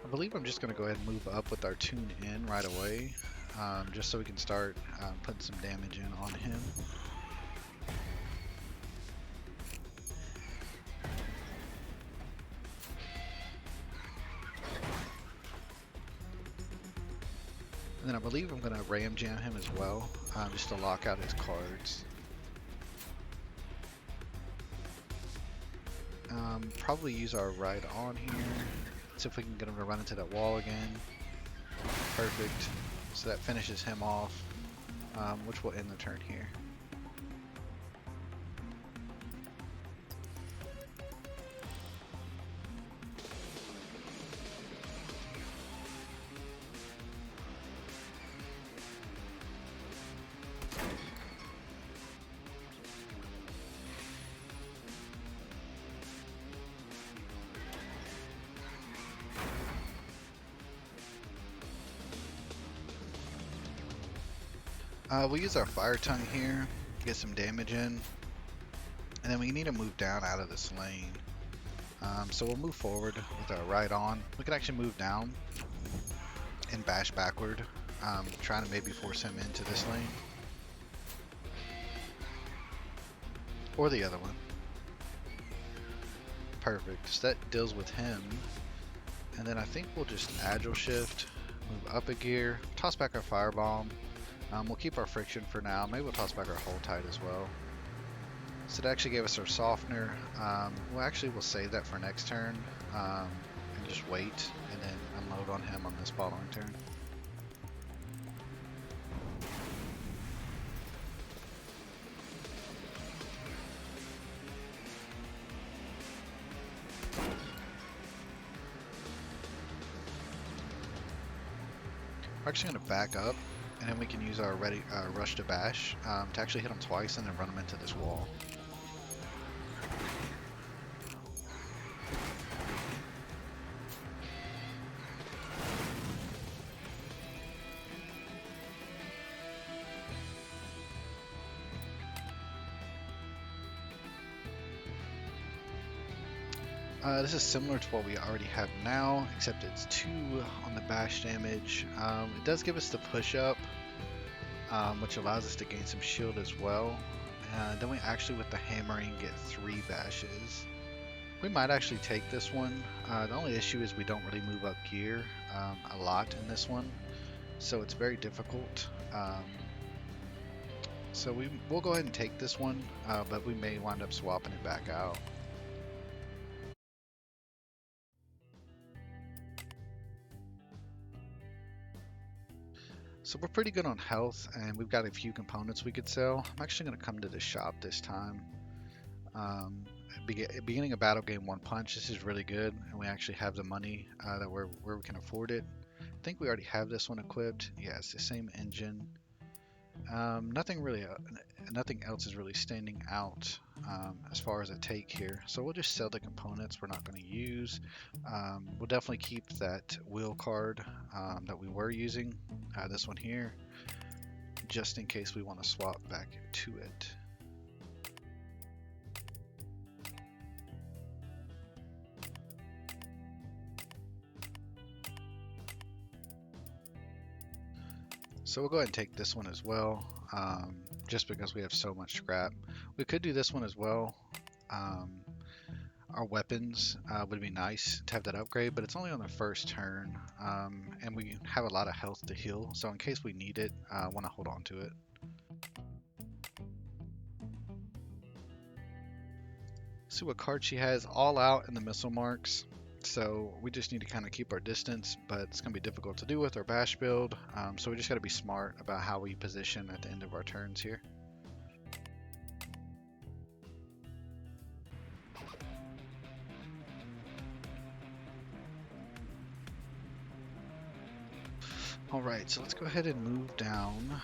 I believe I'm just going to go ahead and move up with our tune in right away, just so we can start putting some damage in on him. And then I believe I'm going to ram jam him as well, just to lock out his cards. Probably use our ride on here. See if we can get him to run into that wall again. Perfect. So that finishes him off, which will end the turn here. We'll use our fire tongue here to get some damage in, and then we need to move down out of this lane. So we'll move forward with our ride on. We can actually move down and bash backward, trying to maybe force him into this lane. Or the other one. Perfect. So that deals with him. And then I think we'll just agile shift, move up a gear, toss back our firebomb. We'll keep our friction for now. Maybe we'll toss back our hold tight as well. So that actually gave us our softener. We'll save that for next turn, and just wait and then unload on him on this following turn. We're actually going to back up, and then we can use our rush to bash to actually hit him twice and then run him into this wall. This is similar to what we already have now, except it's 2 on the bash damage. It does give us the push up, which allows us to gain some shield as well. Then we actually, with the hammering, get 3 bashes. We might actually take this one. The only issue is we don't really move up gear a lot in this one, so it's very difficult. So we'll go ahead and take this one, but we may wind up swapping it back out. So we're pretty good on health, and we've got a few components we could sell. I'm actually going to come to the shop this time. Beginning of battle, game 1 punch. This is really good, and we actually have the money where we can afford it. I think we already have this one equipped. Yeah, it's the same engine. Nothing else is really standing out as far as a take here. So we'll just sell the components we're not going to use. We'll definitely keep that wheel card that we were using, this one here, just in case we want to swap back to it. So we'll go ahead and take this one as well, just because we have so much scrap. We could do this one as well. Our weapons would be nice to have that upgrade, but it's only on the first turn, and we have a lot of health to heal, so in case we need it, I want to hold on to it. See what card she has, all out in the missile marks. So we just need to kind of keep our distance, but it's going to be difficult to do with our bash build. So we just got to be smart about how we position at the end of our turns here. Alright, so let's go ahead and move down.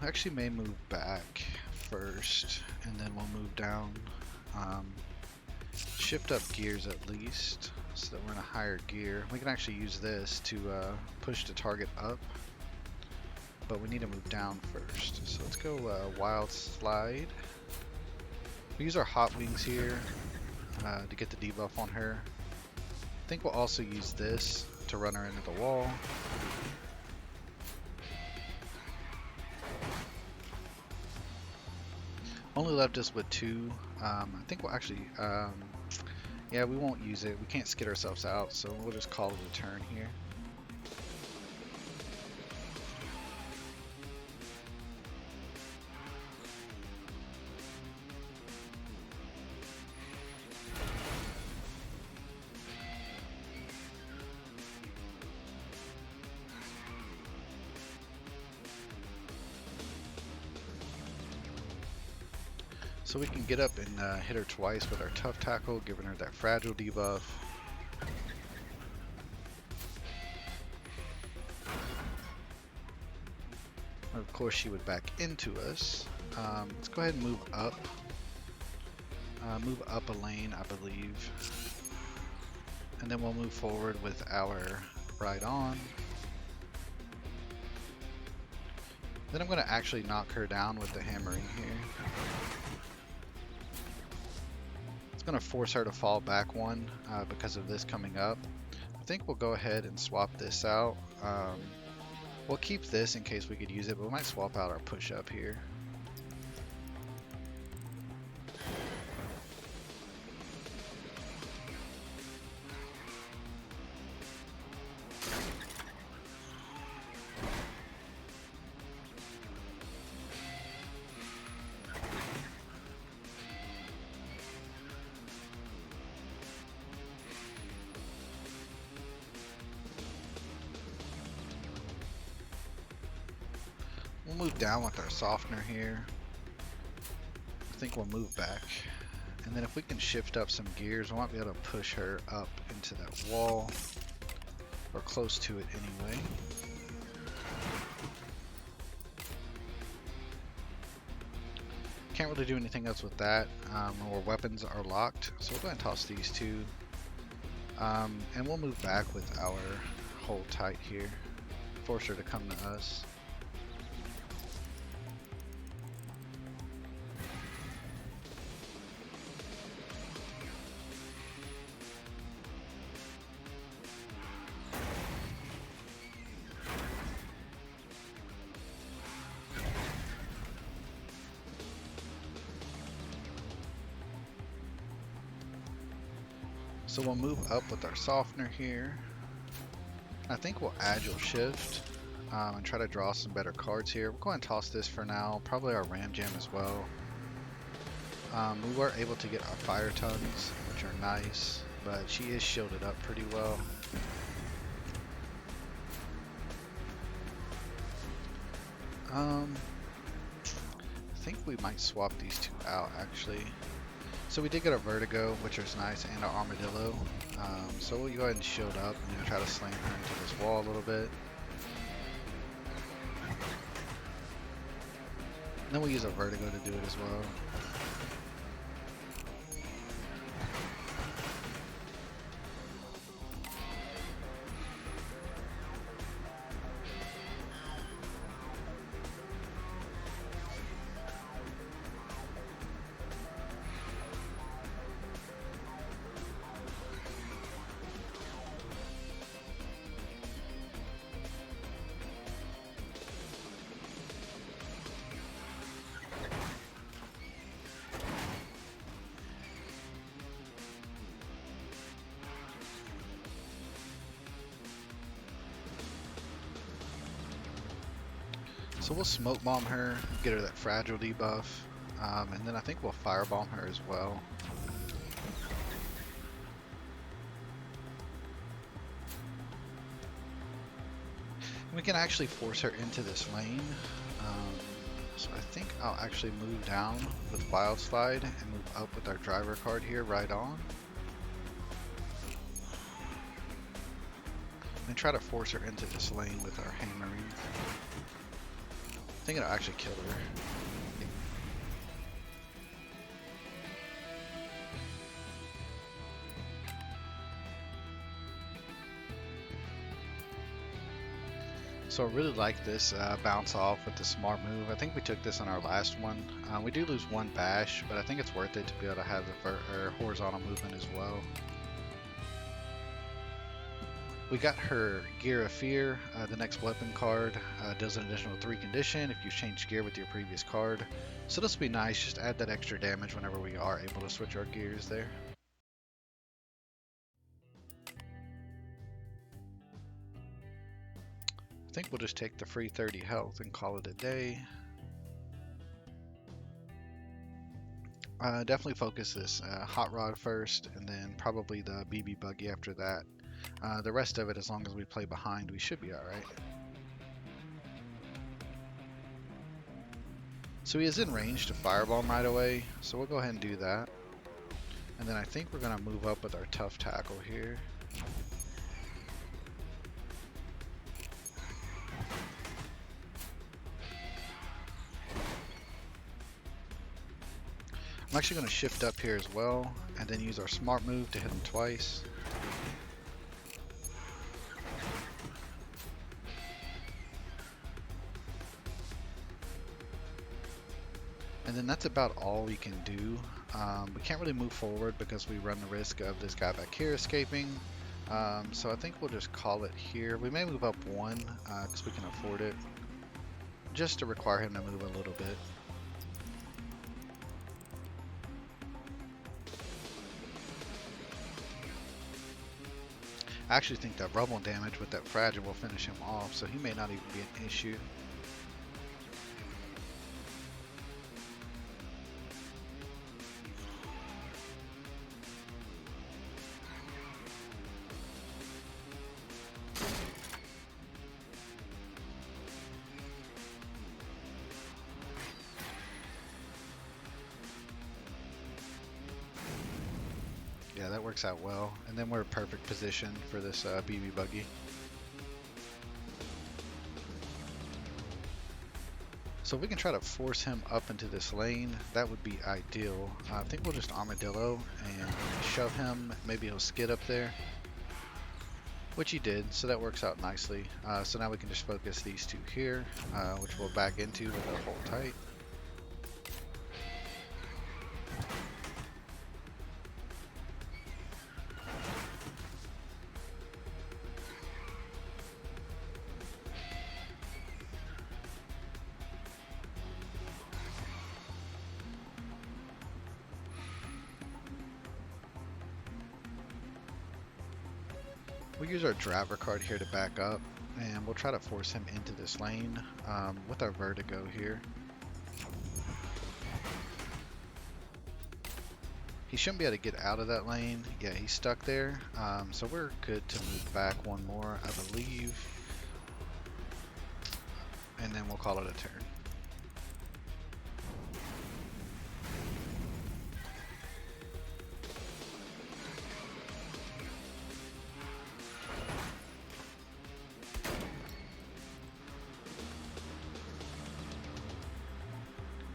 We actually may move back first, and then we'll move down. Shift up gears at least, so that we're in a higher gear. We can actually use this to push the target up, but we need to move down first. So let's go wild slide. We use our hot wings here to get the debuff on her. I think we'll also use this to run her into the wall. Only left us with 2. I think we'll actually, yeah, we won't use it. We can't skid ourselves out, so we'll just call it a turn here. So we can get up and hit her twice with our tough tackle, giving her that fragile debuff. Of course she would back into us. Let's go ahead and move up. Move up a lane, I believe. And then we'll move forward with our right on. Then I'm going to actually knock her down with the hammering here. It's going to force her to fall back 1 because of this coming up. I think we'll go ahead and swap this out. We'll keep this in case we could use it, but we might swap out our push up here. We'll move down with our softener here. I think we'll move back. And then if we can shift up some gears, we might be able to push her up into that wall. Or close to it anyway. Can't really do anything else with that. Our weapons are locked. So we'll go ahead and toss these 2. And we'll move back with our hold tight here. Force her to come to us. So we'll move up with our softener here. I think we'll agile shift and try to draw some better cards here. We'll go ahead and toss this for now. Probably our ram jam as well. We were able to get our fire tongues, which are nice, but she is shielded up pretty well. I think we might swap these 2 out actually. So we did get a vertigo, which is nice, and an armadillo. So we'll go ahead and shield up and try to slam her into this wall a little bit. And then we'll use a vertigo to do it as well. So we'll smoke bomb her, get her that fragile debuff, and then I think we'll firebomb her as well. We can actually force her into this lane. So I think I'll actually move down with Wild Slide and move up with our driver card here, right on. And try to force her into this lane with our hammering. I think it'll actually kill her. So I really like this bounce off with the smart move. I think we took this on our last one. We do lose 1 bash, but I think it's worth it to be able to have the horizontal movement as well. We got her Gear of Fear. The next weapon card does an additional 3 condition if you change gear with your previous card. So this will be nice, just add that extra damage whenever we are able to switch our gears there. I think we'll just take the free 30 health and call it a day. Definitely focus this Hot Rod first, and then probably the BB Buggy after that. The rest of it, as long as we play behind, we should be alright. So he is in range to Firebomb right away, so we'll go ahead and do that. And then I think we're going to move up with our Tough Tackle here. I'm actually going to shift up here as well, and then use our smart move to hit him twice. And then that's about all we can do. We can't really move forward because we run the risk of this guy back here escaping. So I think we'll just call it here. We may move up one because we can afford it, just to require him to move a little bit. I actually think that rubble damage with that fragile will finish him off, so he may not even be an issue. Yeah, that works out well. And then we're in perfect position for this BB Buggy. So if we can try to force him up into this lane, that would be ideal. I think we'll just Armadillo and shove him. Maybe he'll skid up there, which he did, so that works out nicely. So now we can just focus these two here, which we'll back into with our hold tight. We'll use our driver card here to back up, and we'll try to force him into this lane with our vertigo here. He shouldn't be able to get out of that lane. Yeah, he's stuck there. So we're good to move back one more, I believe. And then we'll call it a turn.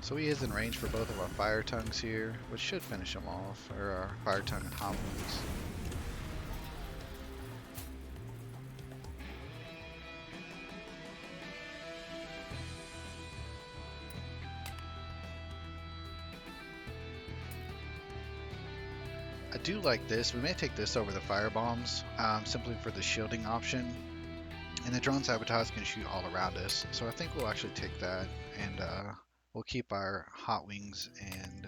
So he is in range for both of our fire tongues here, which should finish him off, or our fire tongue and hot wounds. I do like this. We may take this over the fire bombs, simply for the shielding option. And the drone sabotage can shoot all around us, so I think we'll actually take that, and we'll keep our hot wings and,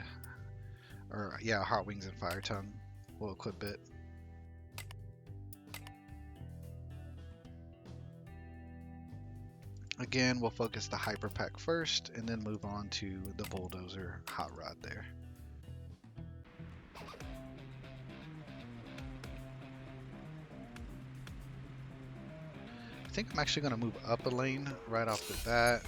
hot wings and fire tongue. We'll equip it. Again, we'll focus the hyper pack first, and then move on to the bulldozer hot rod there. I think I'm actually going to move up a lane right off the bat.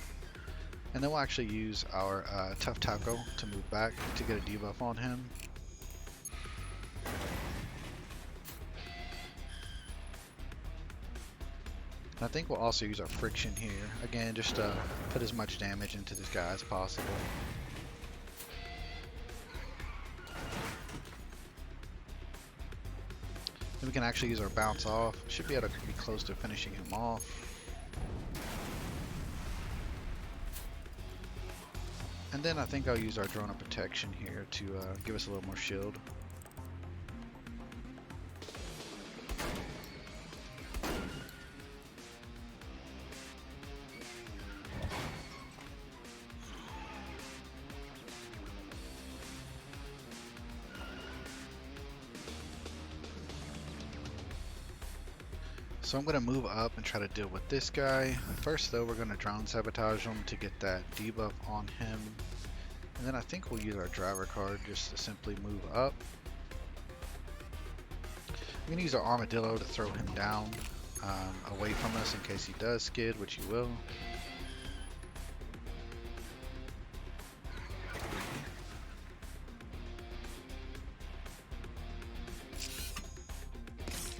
And then we'll actually use our Tough Tackle to move back to get a debuff on him. And I think we'll also use our Friction here, again, just to put as much damage into this guy as possible. Then we can actually use our Bounce Off. Should be able to be close to finishing him off. And then I think I'll use our Drone of Protection here to give us a little more shield. So I'm going to move up and try to deal with this guy. First though, we're going to drone sabotage him to get that debuff on him. And then I think we'll use our driver card just to simply move up. We're going to use our armadillo to throw him down away from us in case he does skid, which he will.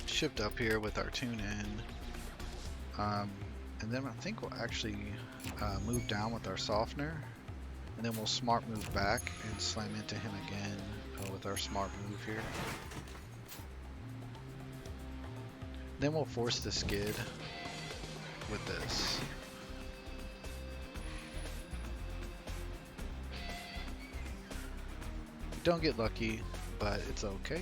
Shift up here with our tune in. And then I think we'll actually move down with our softener. And then we'll smart move back and slam into him again with our smart move here. Then we'll force the skid with this. Don't get lucky, but it's okay.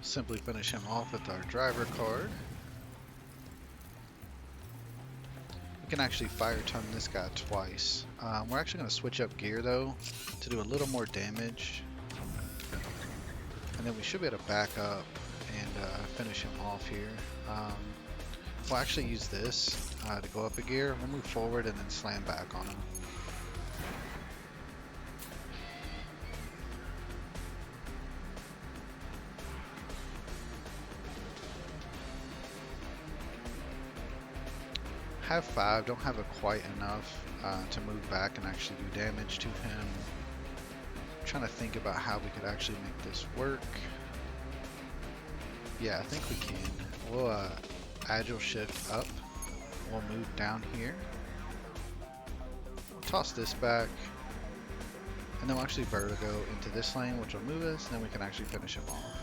Simply finish him off with our driver card. We can actually fire tongue this guy twice. We're actually going to switch up gear though to do a little more damage. And then we should be able to back up and finish him off here. We'll actually use this to go up a gear. We'll move forward and then slam back on him. Have 5, don't have it quite enough to move back and actually do damage to him. I'm trying to think about how we could actually make this work. Yeah, I think we can. We'll agile shift up. We'll move down here. We'll toss this back. And then we'll actually vertigo into this lane, which will move us, and then we can actually finish him off.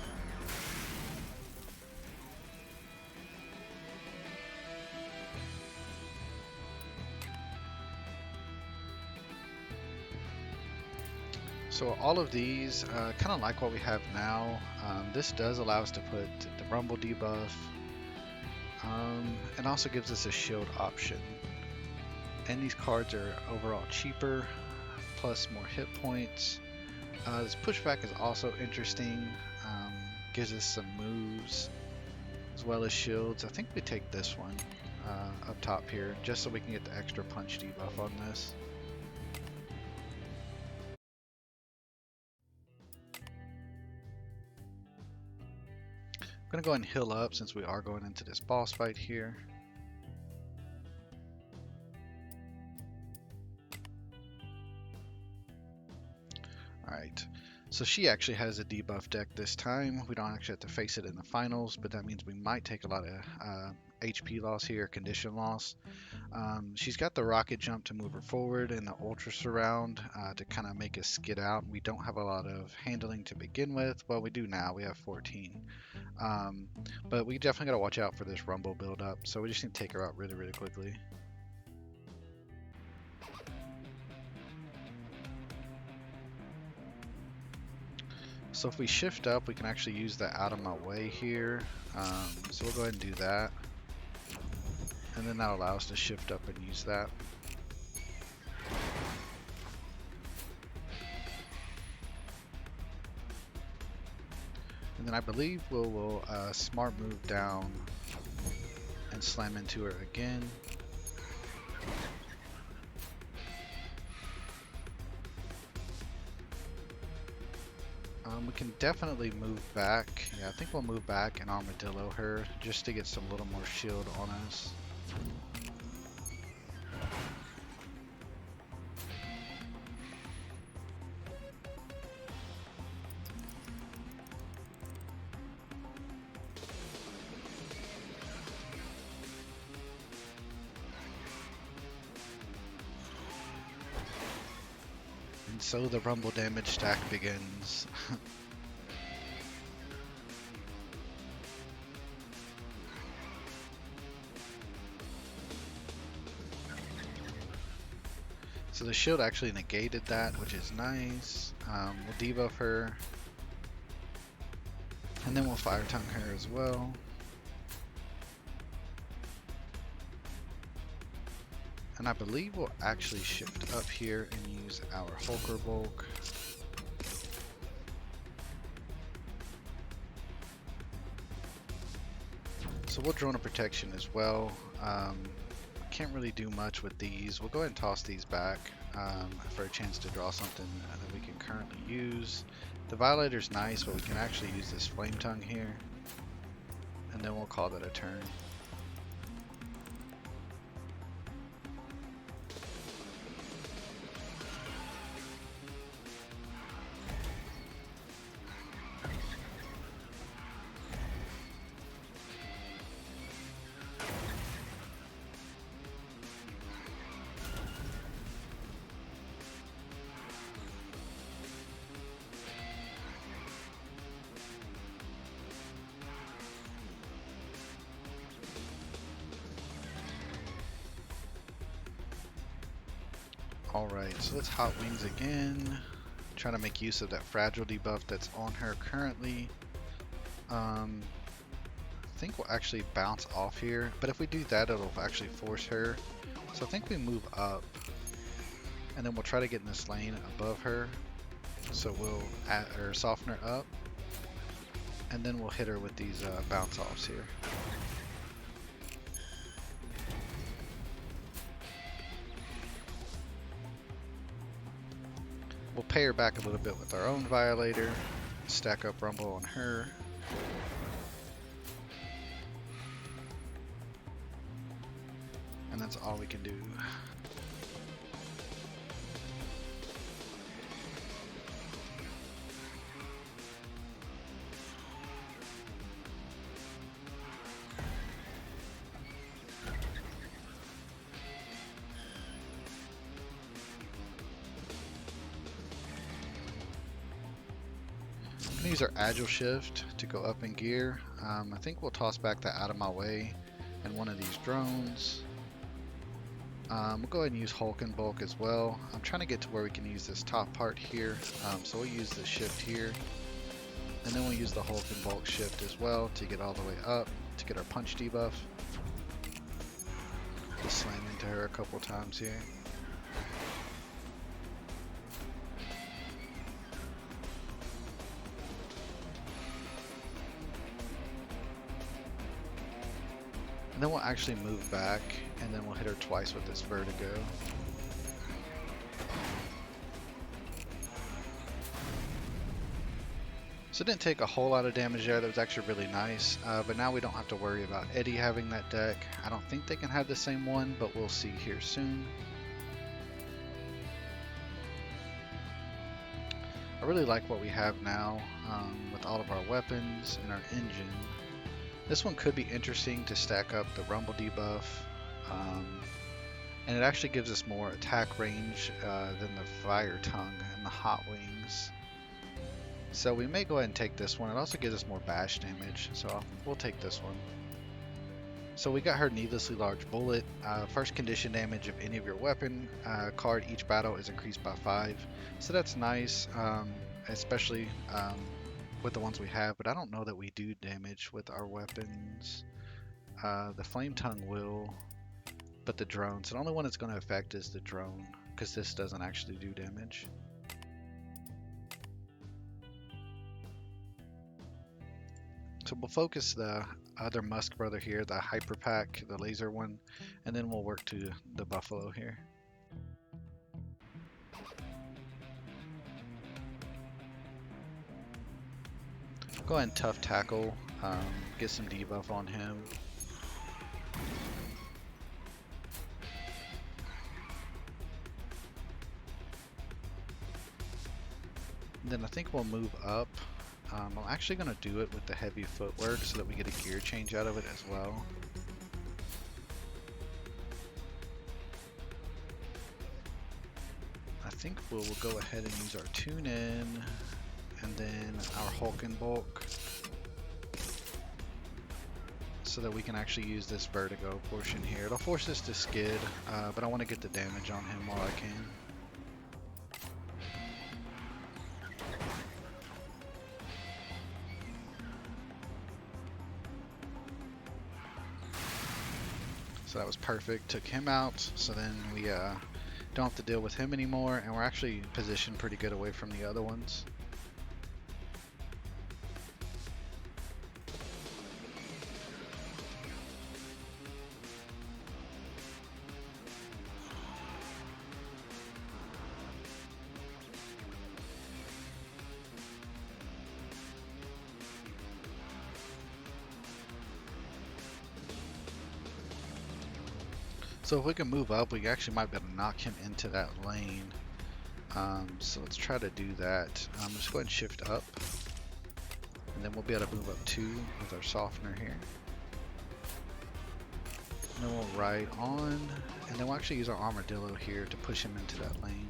So all of these, kind of like what we have now, this does allow us to put the rumble debuff, and also gives us a shield option. And these cards are overall cheaper, plus more hit points. This pushback is also interesting, gives us some moves, as well as shields. I think we take this one up top here, just so we can get the extra punch debuff on this. I'm going to go ahead and heal up since we are going into this boss fight here. Alright, so she actually has a debuff deck this time. We don't actually have to face it in the finals, but that means we might take a lot of HP loss here, condition loss. She's got the rocket jump to move her forward and the ultra surround to kind of make us skid out. We don't have a lot of handling to begin with. Well, we do now. We have 14. But we definitely got to watch out for this rumble build up. So we just need to take her out really, really quickly. So if we shift up, we can actually use that out of my way here. So we'll go ahead and do that. And then that'll allow us to shift up and use that. And then I believe we'll smart move down and slam into her again. We can definitely move back. Yeah, I think we'll move back and armadillo her just to get some little more shield on us. And so the rumble damage stack begins. So the shield actually negated that, which is nice. We'll debuff her. And then we'll fire tongue her as well. And I believe we'll actually shift up here and use our Hulker bulk. So we'll drone a protection as well. Can't really do much with these. We'll go ahead and toss these back for a chance to draw something that we can currently use. The Violator's nice, but we can actually use this Flame Tongue here. And then we'll call that a turn. Alright, so let's Hot Wings again. Trying to make use of that fragile debuff that's on her currently. I think we'll actually bounce off here, but if we do that, it'll actually force her. So I think we move up, and then we'll try to get in this lane above her. So we'll soften her up, and then we'll hit her with these bounce offs here. We'll pay her back a little bit with our own Violator, stack up Rumble on her. And that's all we can do. I'm gonna use our Agile Shift to go up in gear. I think we'll toss back that out of my way and one of these drones. We'll go ahead and use Hulk and Bulk as well. I'm trying to get to where we can use this top part here. So we'll use the shift here. And then we'll use the Hulk and Bulk shift as well to get all the way up to get our punch debuff. Just slam into her a couple times here. And then we'll actually move back, and then we'll hit her twice with this Vertigo. So it didn't take a whole lot of damage there. That was actually really nice. But now we don't have to worry about Eddie having that deck. I don't think they can have the same one, but we'll see here soon. I really like what we have now with all of our weapons and our engine. This one could be interesting to stack up the Rumble debuff, and it actually gives us more attack range than the Fire Tongue and the Hot Wings. So we may go ahead and take this one. It also gives us more bash damage, so we'll take this one. So we got her Needlessly Large Bullet. First condition damage of any of your weapon card each battle is increased by 5. So that's nice, especially with the ones we have, but I don't know that we do damage with our weapons. The Flame Tongue will, but the drone. So the only one it's going to affect is the drone, because this doesn't actually do damage. So we'll focus the other Musk Brother here, the Hyper Pack, the laser one, and then we'll work to the Buffalo here. Go ahead and tough tackle, get some debuff on him. And then I think we'll move up. I'm actually going to do it with the heavy footwork so that we get a gear change out of it as well. I think we'll go ahead and use our tune in. And then our Hulk and Bulk, so that we can actually use this Vertigo portion here. It'll force us to skid, but I want to get the damage on him while I can. So that was perfect. Took him out. So then we don't have to deal with him anymore, and we're actually positioned pretty good away from the other ones. So if we can move up, we actually might be able to knock him into that lane. So let's try to do that. Just go ahead and shift up, and then we'll be able to move up 2 with our softener here. And then we'll ride on, and then we'll actually use our armadillo here to push him into that lane.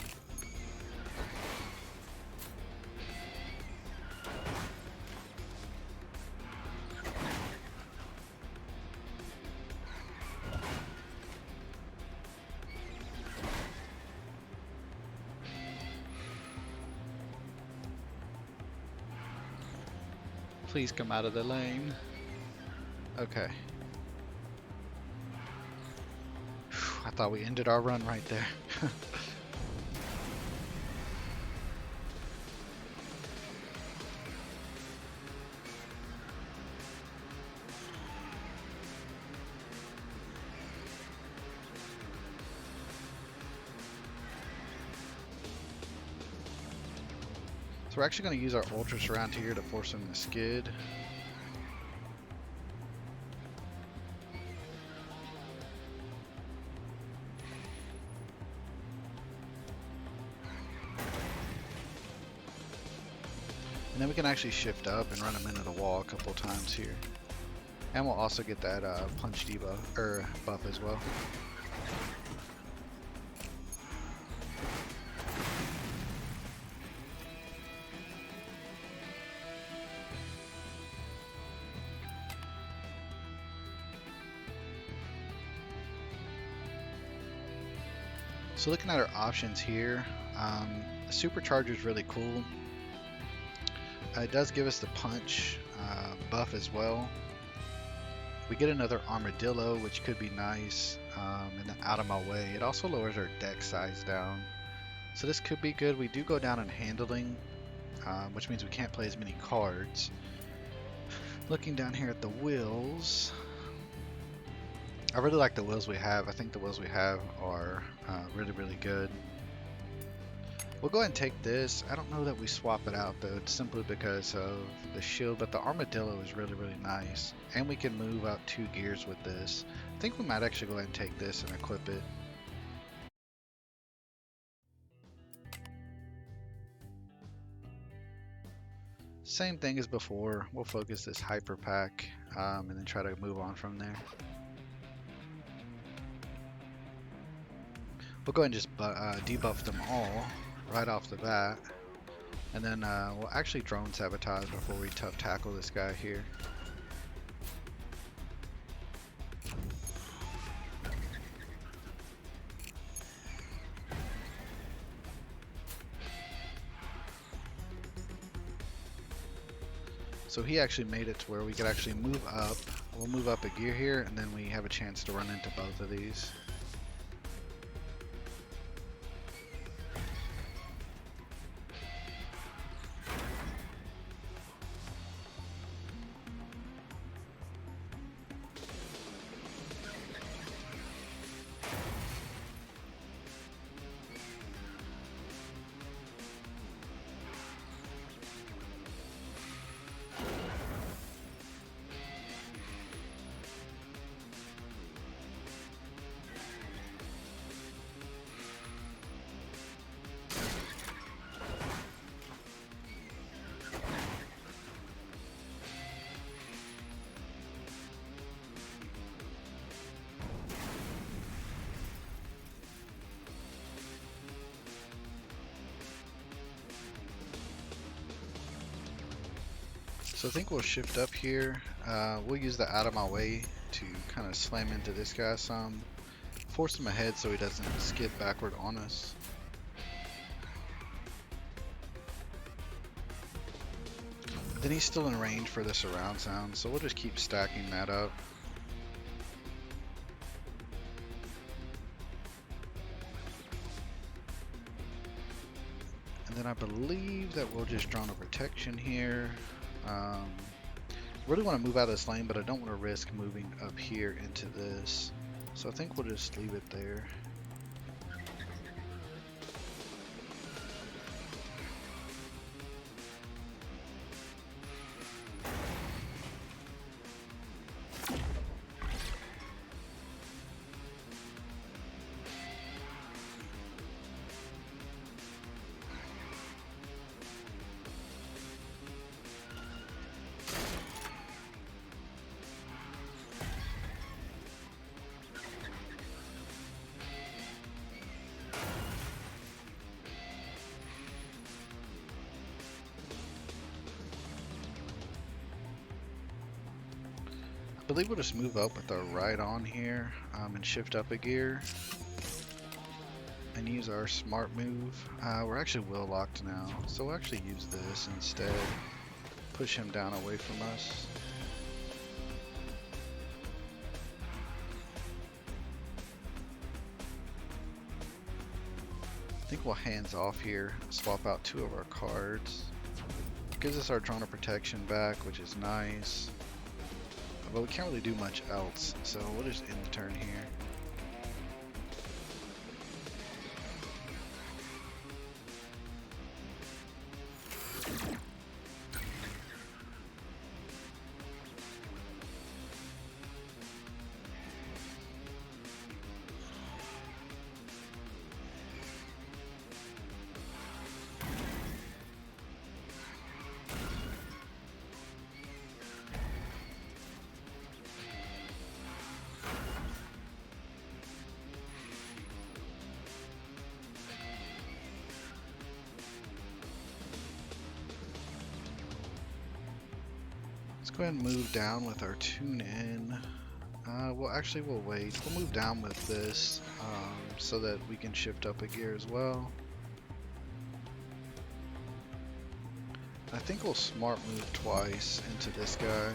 Please come out of the lane. Okay. Whew, I thought we ended our run right there. So we're actually going to use our ultra surround here to force him to skid. And then we can actually shift up and run him into the wall a couple times here. And we'll also get that punch debuff, or buff as well. So looking at our options here, the supercharger is really cool. It does give us the punch buff as well. We get another armadillo, which could be nice, and then out of my way. It also lowers our deck size down. So this could be good. We do go down in handling, which means we can't play as many cards. Looking down here at the wheels, I really like the wheels we have. I think the wheels we have are really, really good. We'll go ahead and take this. I don't know that we swap it out though, simply because of the shield, but the armadillo is really, really nice. And we can move out 2 gears with this. I think we might actually go ahead and take this and equip it. Same thing as before. We'll focus this hyper pack and then try to move on from there. We'll go ahead and just debuff them all right off the bat, and then we'll actually drone sabotage before we tough tackle this guy here. So he actually made it to where we could actually move up. We'll move up a gear here, and then we have a chance to run into both of these. So I think we'll shift up here. We'll use the out of my way to kind of slam into this guy some. Force him ahead so he doesn't skid backward on us. Then he's still in range for the surround sound, so we'll just keep stacking that up. then I believe that we'll just draw a protection here. Um, really want to move out of this lane, but I don't want to risk moving up here into this. So I think we'll just leave it there. I believe we'll just move up with our right on here and shift up a gear and use our smart move. We're actually will locked now, so we'll actually use this instead. Push him down away from us. I think we'll hands off here, swap out 2 of our cards. Gives us our Drone of Protection back, which is nice. But we can't really do much else, so we'll just end the turn here. Let's go ahead and move down with our tune in. We'll wait. We'll move down with this so that we can shift up a gear as well. I think we'll smart move twice into this guy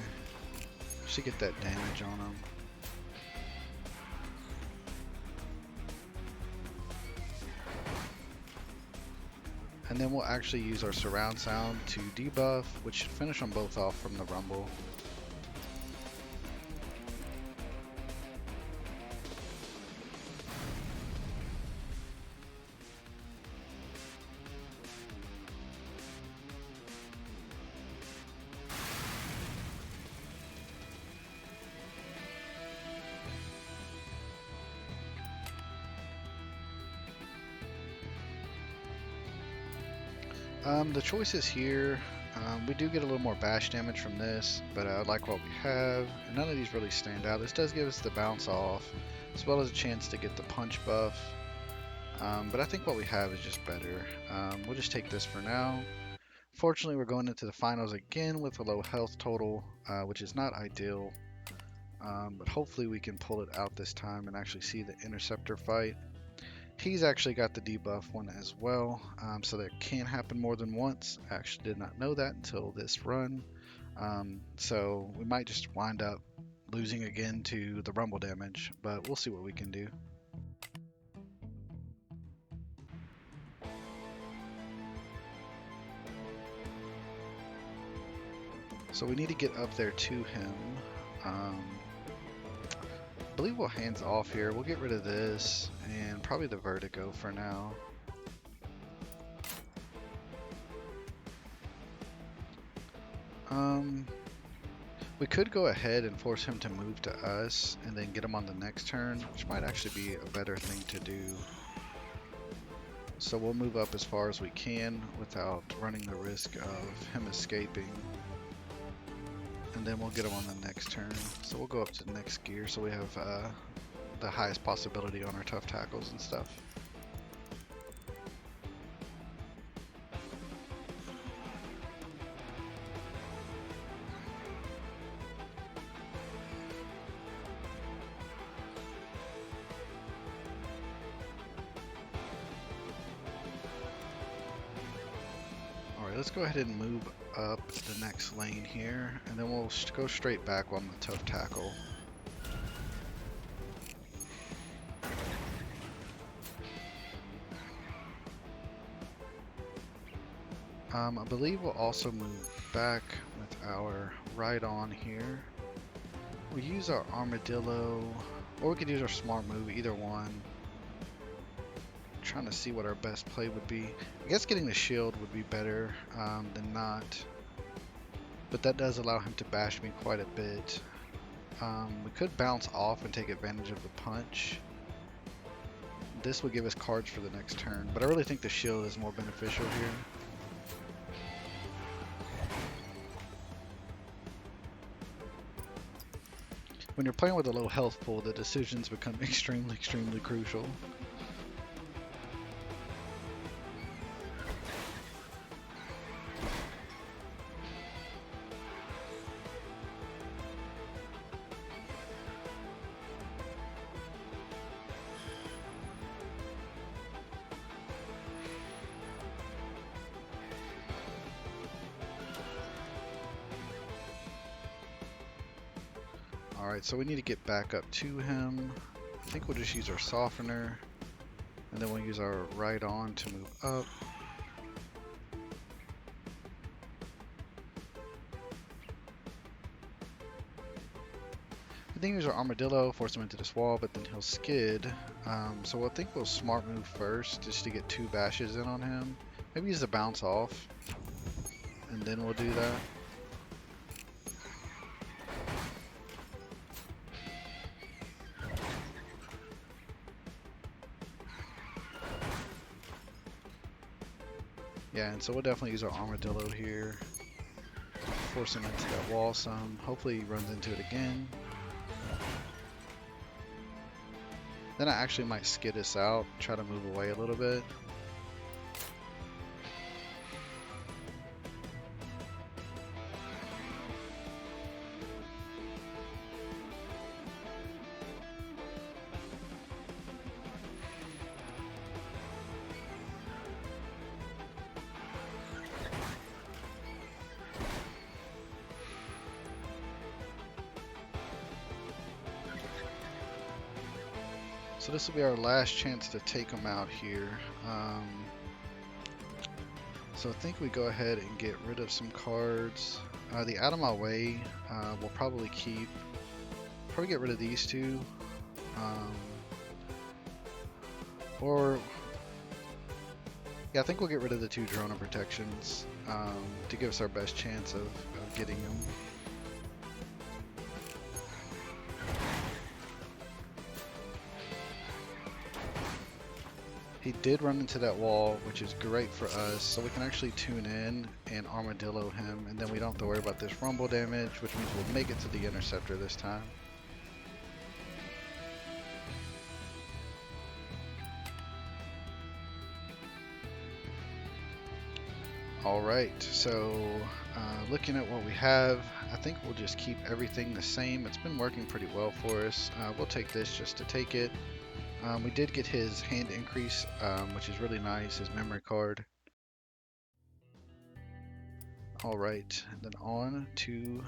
just to get that damage on him. And then we'll actually use our surround sound to debuff, which should finish them both off from the rumble. The choices here, we do get a little more bash damage from this, but I like what we have. And none of these really stand out. This does give us the bounce off, as well as a chance to get the punch buff. But I think what we have is just better. We'll just take this for now. Fortunately, we're going into the finals again with a low health total, which is not ideal. But hopefully we can pull it out this time and actually see the interceptor fight. He's actually got the debuff one as well, so that can happen more than once. I actually did not know that until this run. So we might just wind up losing again to the rumble damage, but we'll see what we can do. So we need to get up there to him. I believe we'll hands off here. We'll get rid of this and probably the vertigo for now. We could go ahead and force him to move to us and then get him on the next turn, which might actually be a better thing to do. So we'll move up as far as we can without running the risk of him escaping. And then we'll get him on the next turn. So we'll go up to the next gear so we have the highest possibility on our tough tackles and stuff. Alright, let's go ahead and move up the next lane here, and then we'll go straight back on the tough tackle. I believe we'll also move back with our right on here. We'll use our armadillo, or we could use our smart move, either one. Trying to see what our best play would be. I guess getting the shield would be better than not, but that does allow him to bash me quite a bit. We could bounce off and take advantage of the punch. This would give us cards for the next turn, but I really think the shield is more beneficial here. When you're playing with a low health pool, the decisions become extremely crucial. Alright, so we need to get back up to him. I think we'll just use our softener, and then we'll use our right on to move up. I think use our armadillo, force him into this wall, but then he'll skid. So I think we'll smart move first, just to get 2 bashes in on him. Maybe use the bounce off, and then we'll do that. Yeah, and so we'll definitely use our armadillo here. Force him into that wall some. Hopefully he runs into it again. Then I actually might skid us out, try to move away a little bit. So this will be our last chance to take them out here. So I think we go ahead and get rid of some cards. The out of my way, we'll probably get rid of these 2. Yeah, I think we'll get rid of the 2 Drona protections to give us our best chance of getting them. He did run into that wall, which is great for us, so we can actually tune in and armadillo him, and then we don't have to worry about this rumble damage, which means we'll make it to the interceptor this time. Alright, so looking at what we have, I think we'll just keep everything the same. It's been working pretty well for us. We'll take this just to take it. We did get his hand increase, which is really nice, his memory card. Alright, and then on to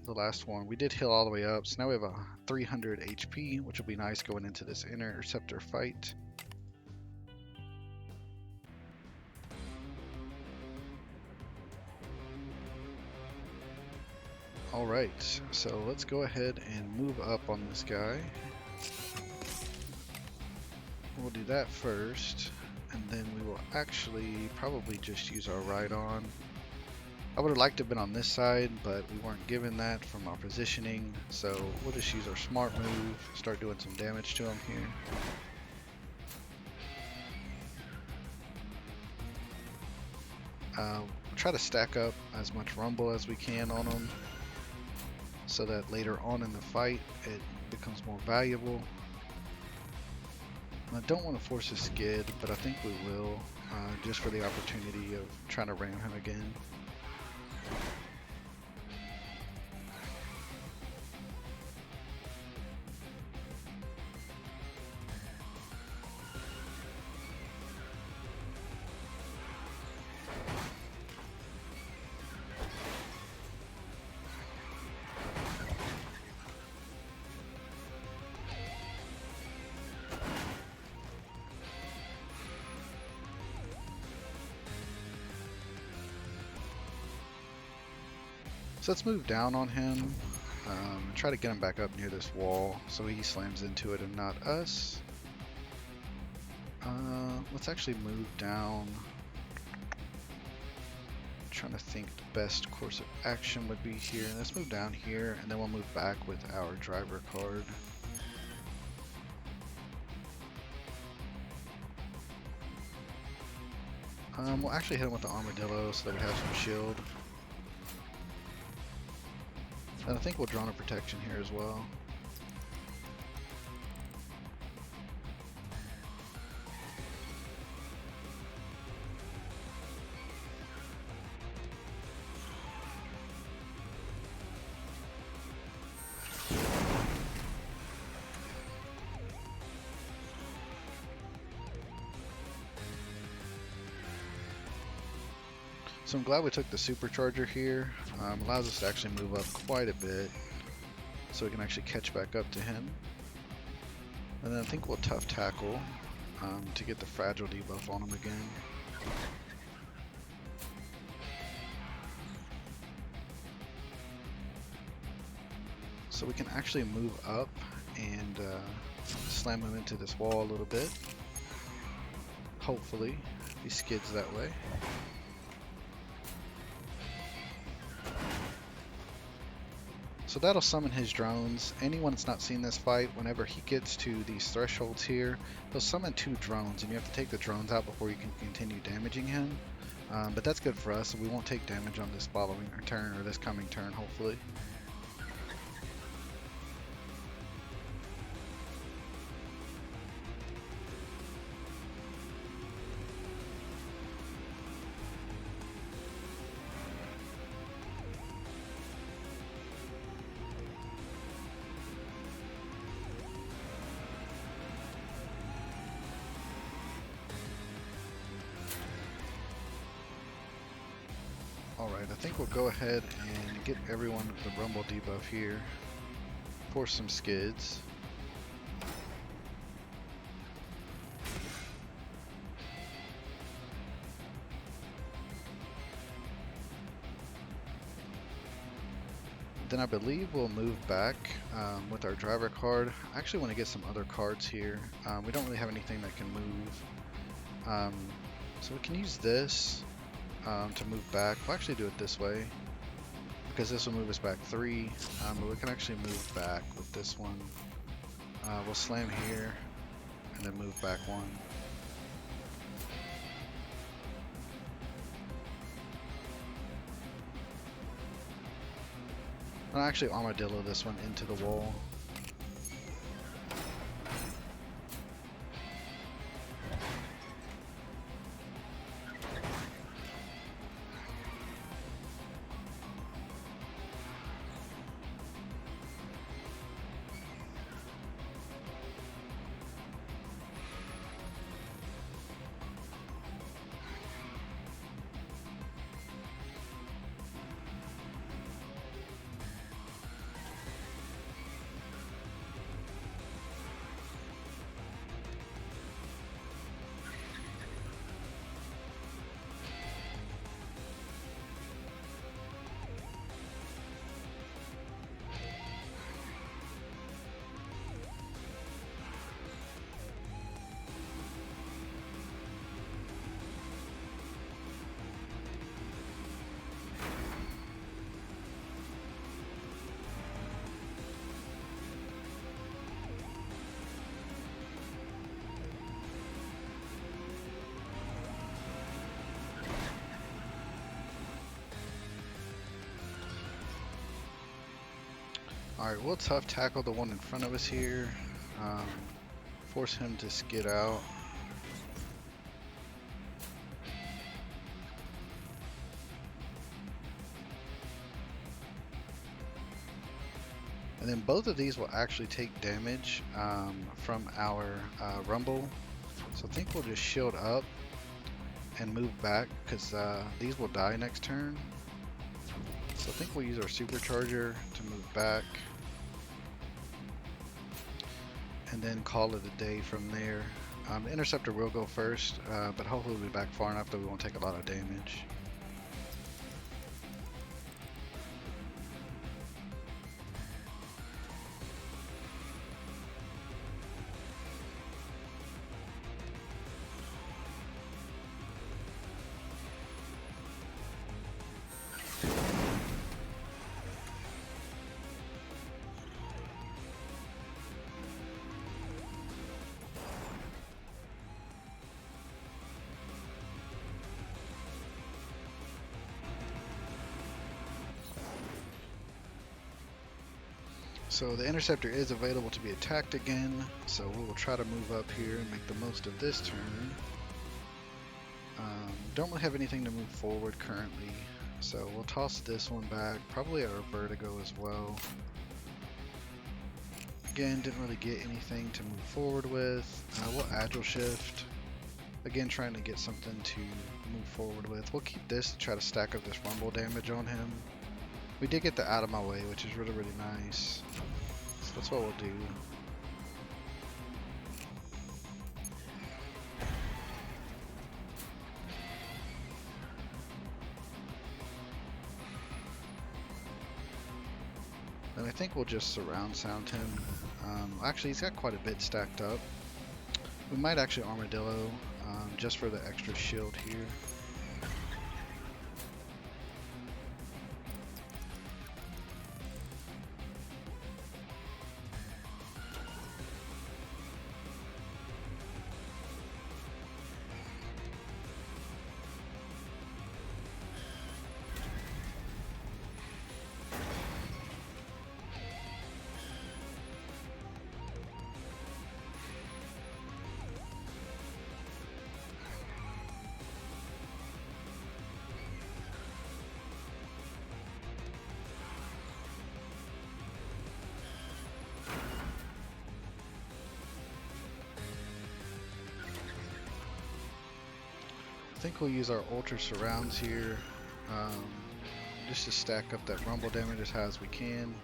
the last one. We did heal all the way up, so now we have a 300 HP, which will be nice going into this interceptor fight. Alright, so let's go ahead and move up on this guy. We'll do that first, and then we will actually probably just use our right on. I would have liked to have been on this side, but we weren't given that from our positioning, so we'll just use our smart move, start doing some damage to him here. We'll try to stack up as much rumble as we can on him, so that later on in the fight it becomes more valuable. I don't want to force a skid, but I think we will, just for the opportunity of trying to ram him again. So let's move down on him and try to get him back up near this wall so he slams into it and not us. Let's actually move down. I'm trying to think the best course of action would be here. Let's move down here and then we'll move back with our driver card. We'll actually hit him with the armadillo so that we have some shield. And I think we'll draw a protection here as well. So I'm glad we took the supercharger here. Allows us to actually move up quite a bit so we can actually catch back up to him. And then I think we'll tough tackle to get the fragile debuff on him again. So we can actually move up and slam him into this wall a little bit. Hopefully he skids that way. So that'll summon his drones. Anyone that's not seen this fight, whenever he gets to these thresholds here, he'll summon 2 drones, and you have to take the drones out before you can continue damaging him. But that's good for us, so we won't take damage on this following turn, or this coming turn, hopefully. Alright, I think we'll go ahead and get everyone the rumble debuff here. Force some skids. Then I believe we'll move back with our driver card. I actually want to get some other cards here. We don't really have anything that can move. So we can use this. To move back. We'll actually do it this way because this will move us back 3, but we can actually move back with this one. We'll slam here and then move back 1. I'll actually armadillo this one into the wall. Alright, we'll tough tackle the one in front of us here. Force him to skid out. And then both of these will actually take damage from our rumble. So I think we'll just shield up and move back because these will die next turn. So I think we'll use our supercharger to move back. And then call it a day from there. The interceptor will go first, but hopefully we'll be back far enough that we won't take a lot of damage. So the interceptor is available to be attacked again, so we will try to move up here and make the most of this turn. Don't really have anything to move forward currently, so we'll toss this one back, probably our vertigo as well. Again, didn't really get anything to move forward with. We'll agile shift. Again, trying to get something to move forward with. We'll keep this to try to stack up this rumble damage on him. We did get the out of my way, which is really, really nice. So that's what we'll do. And I think we'll just surround sound him. Actually, he's got quite a bit stacked up. We might actually armadillo just for the extra shield here. I think we'll use our ultra surrounds here, just to stack up that rumble damage as high as we can.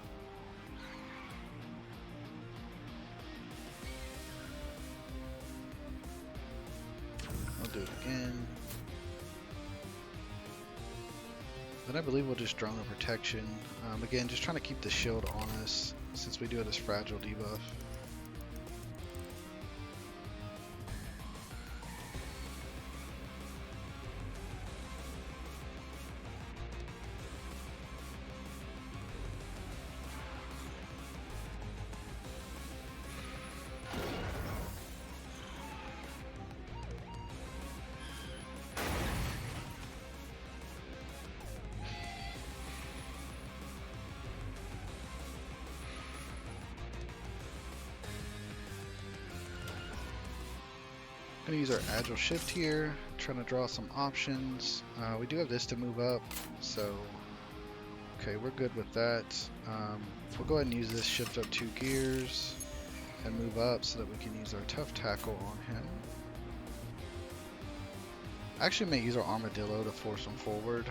I'll do it again. Then I believe we'll just drone a protection. Again, just trying to keep the shield on us since we do have this fragile debuff. Gonna use our agile shift here, trying to draw some options. We do have this to move up, so okay, we're good with that. We'll go ahead and use this shift up 2 gears and move up so that we can use our tough tackle on him. I actually may use our armadillo to force him forward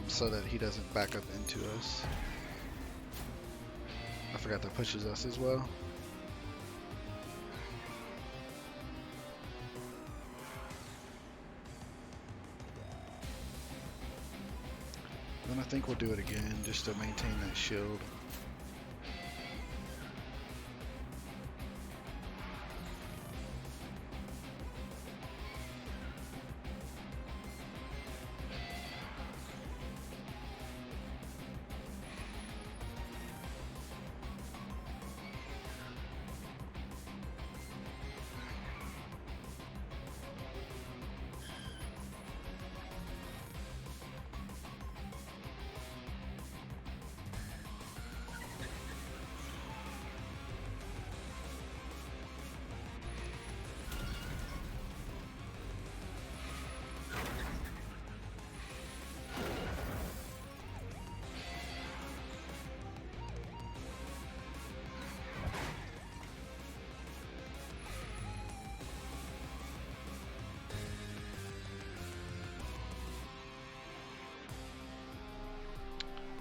so that he doesn't back up into us. I forgot that pushes us as well. Then I think we'll do it again just to maintain that shield.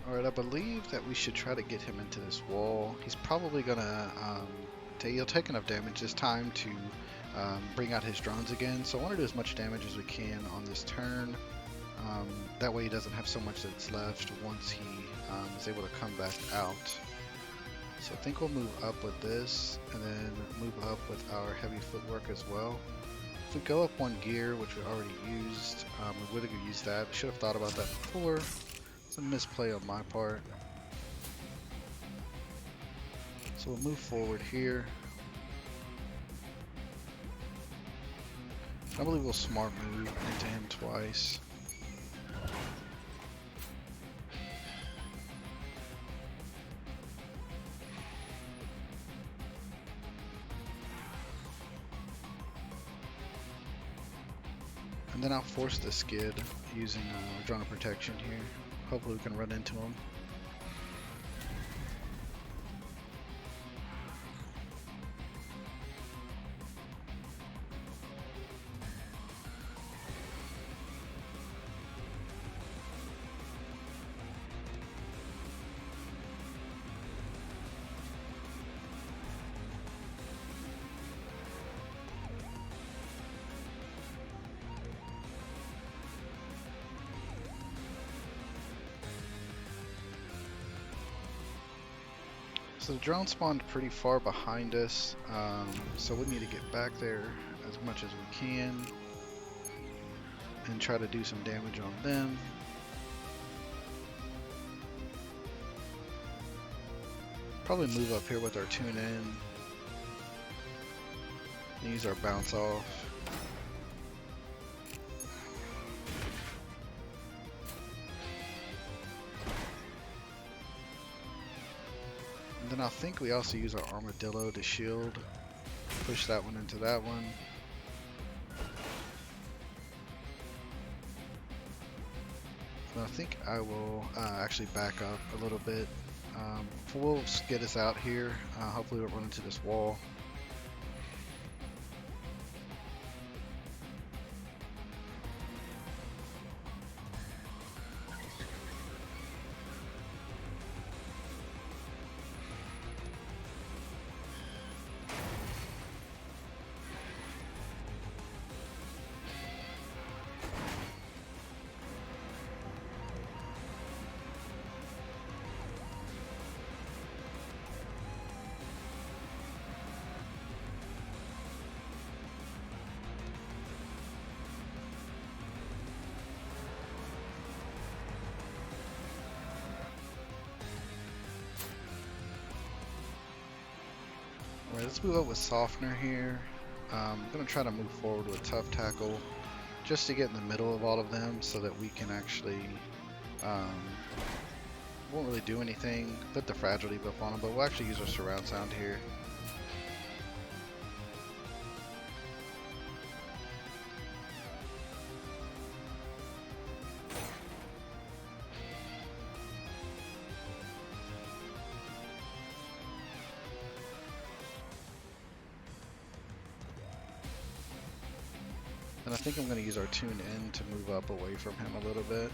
Alright, I believe that we should try to get him into this wall. He's probably gonna, he'll take enough damage this time to bring out his drones again. So I want to do as much damage as we can on this turn. That way he doesn't have so much that's left once he is able to come back out. So I think we'll move up with this and then move up with our heavy footwork as well. If we go up 1 gear, which we already used, we would have used that. Should have thought about that before. It's a misplay on my part. So we'll move forward here. I believe we'll smart move into him twice. And then I'll force the skid using drone of protection here. Hopefully we can run into him. So the drone spawned pretty far behind us, so we need to get back there as much as we can and try to do some damage on them. Probably move up here with our tune in. Use our bounce off. And then I think we also use our armadillo to shield. Push that one into that one. And I think I will actually back up a little bit. We'll get us out here. Hopefully we'll run into this wall. Alright, let's move up with Softener here. I'm going to try to move forward with Tough Tackle just to get in the middle of all of them so that we can actually, won't really do anything, put the Fragility buff on them, but we'll actually use our Surround Sound here. And I think I'm going to use our tune in to move up away from him a little bit.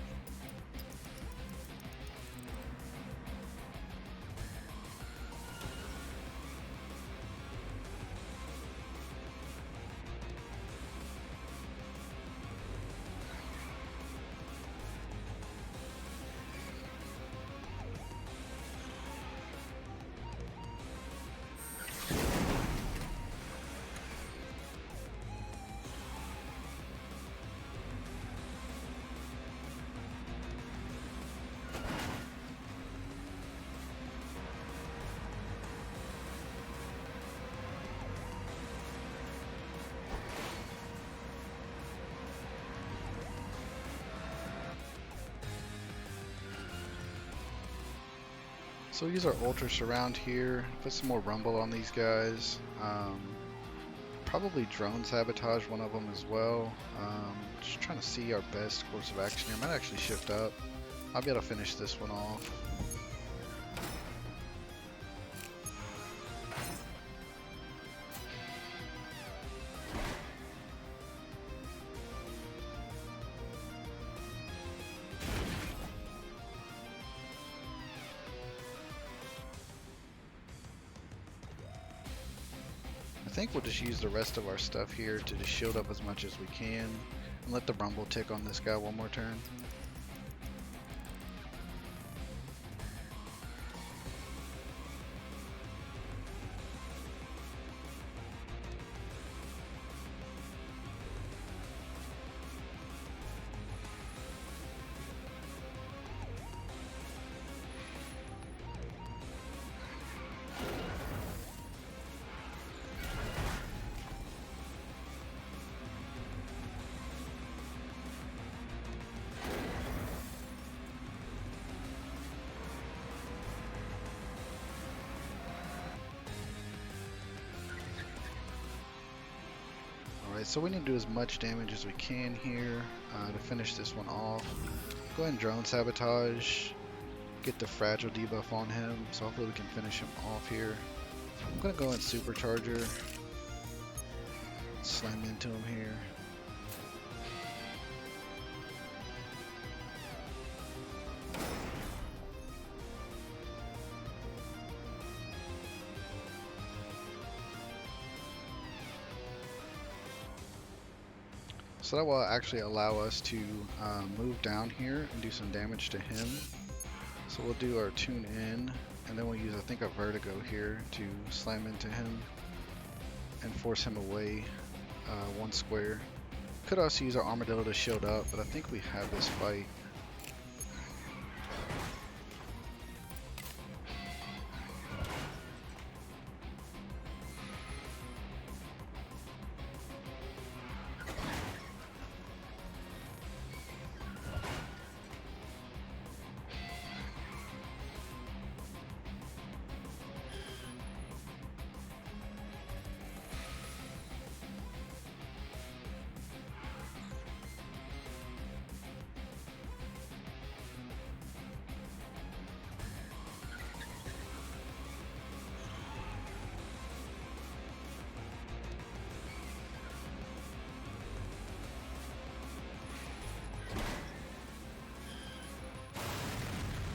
So we'll use our Ultra Surround here, put some more rumble on these guys. Probably drone sabotage one of them as well. Just trying to see our best course of action here. Might actually shift up. I'll be able to finish this one off. I think we'll just use the rest of our stuff here to just shield up as much as we can and let the rumble tick on this guy one more turn. Alright, so we need to do as much damage as we can here to finish this one off. Go ahead and drone sabotage, get the fragile debuff on him, so hopefully we can finish him off here. I'm gonna go in supercharger, slam into him here. So that will actually allow us to move down here and do some damage to him. So we'll do our tune in, and then we'll use, I think, a vertigo here to slam into him and force him away one square. Could also use our armadillo to shield up, but I think we have this fight.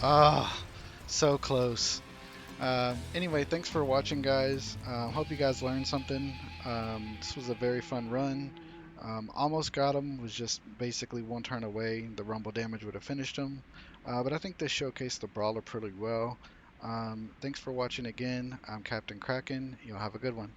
Ah, so close. Anyway, thanks for watching, guys. Hope you guys learned something. This was a very fun run. Almost got him, was just basically one turn away. The rumble damage would have finished him. But I think this showcased the Brawler pretty well. Thanks for watching again. I'm Captain Kraken. You'll have a good one.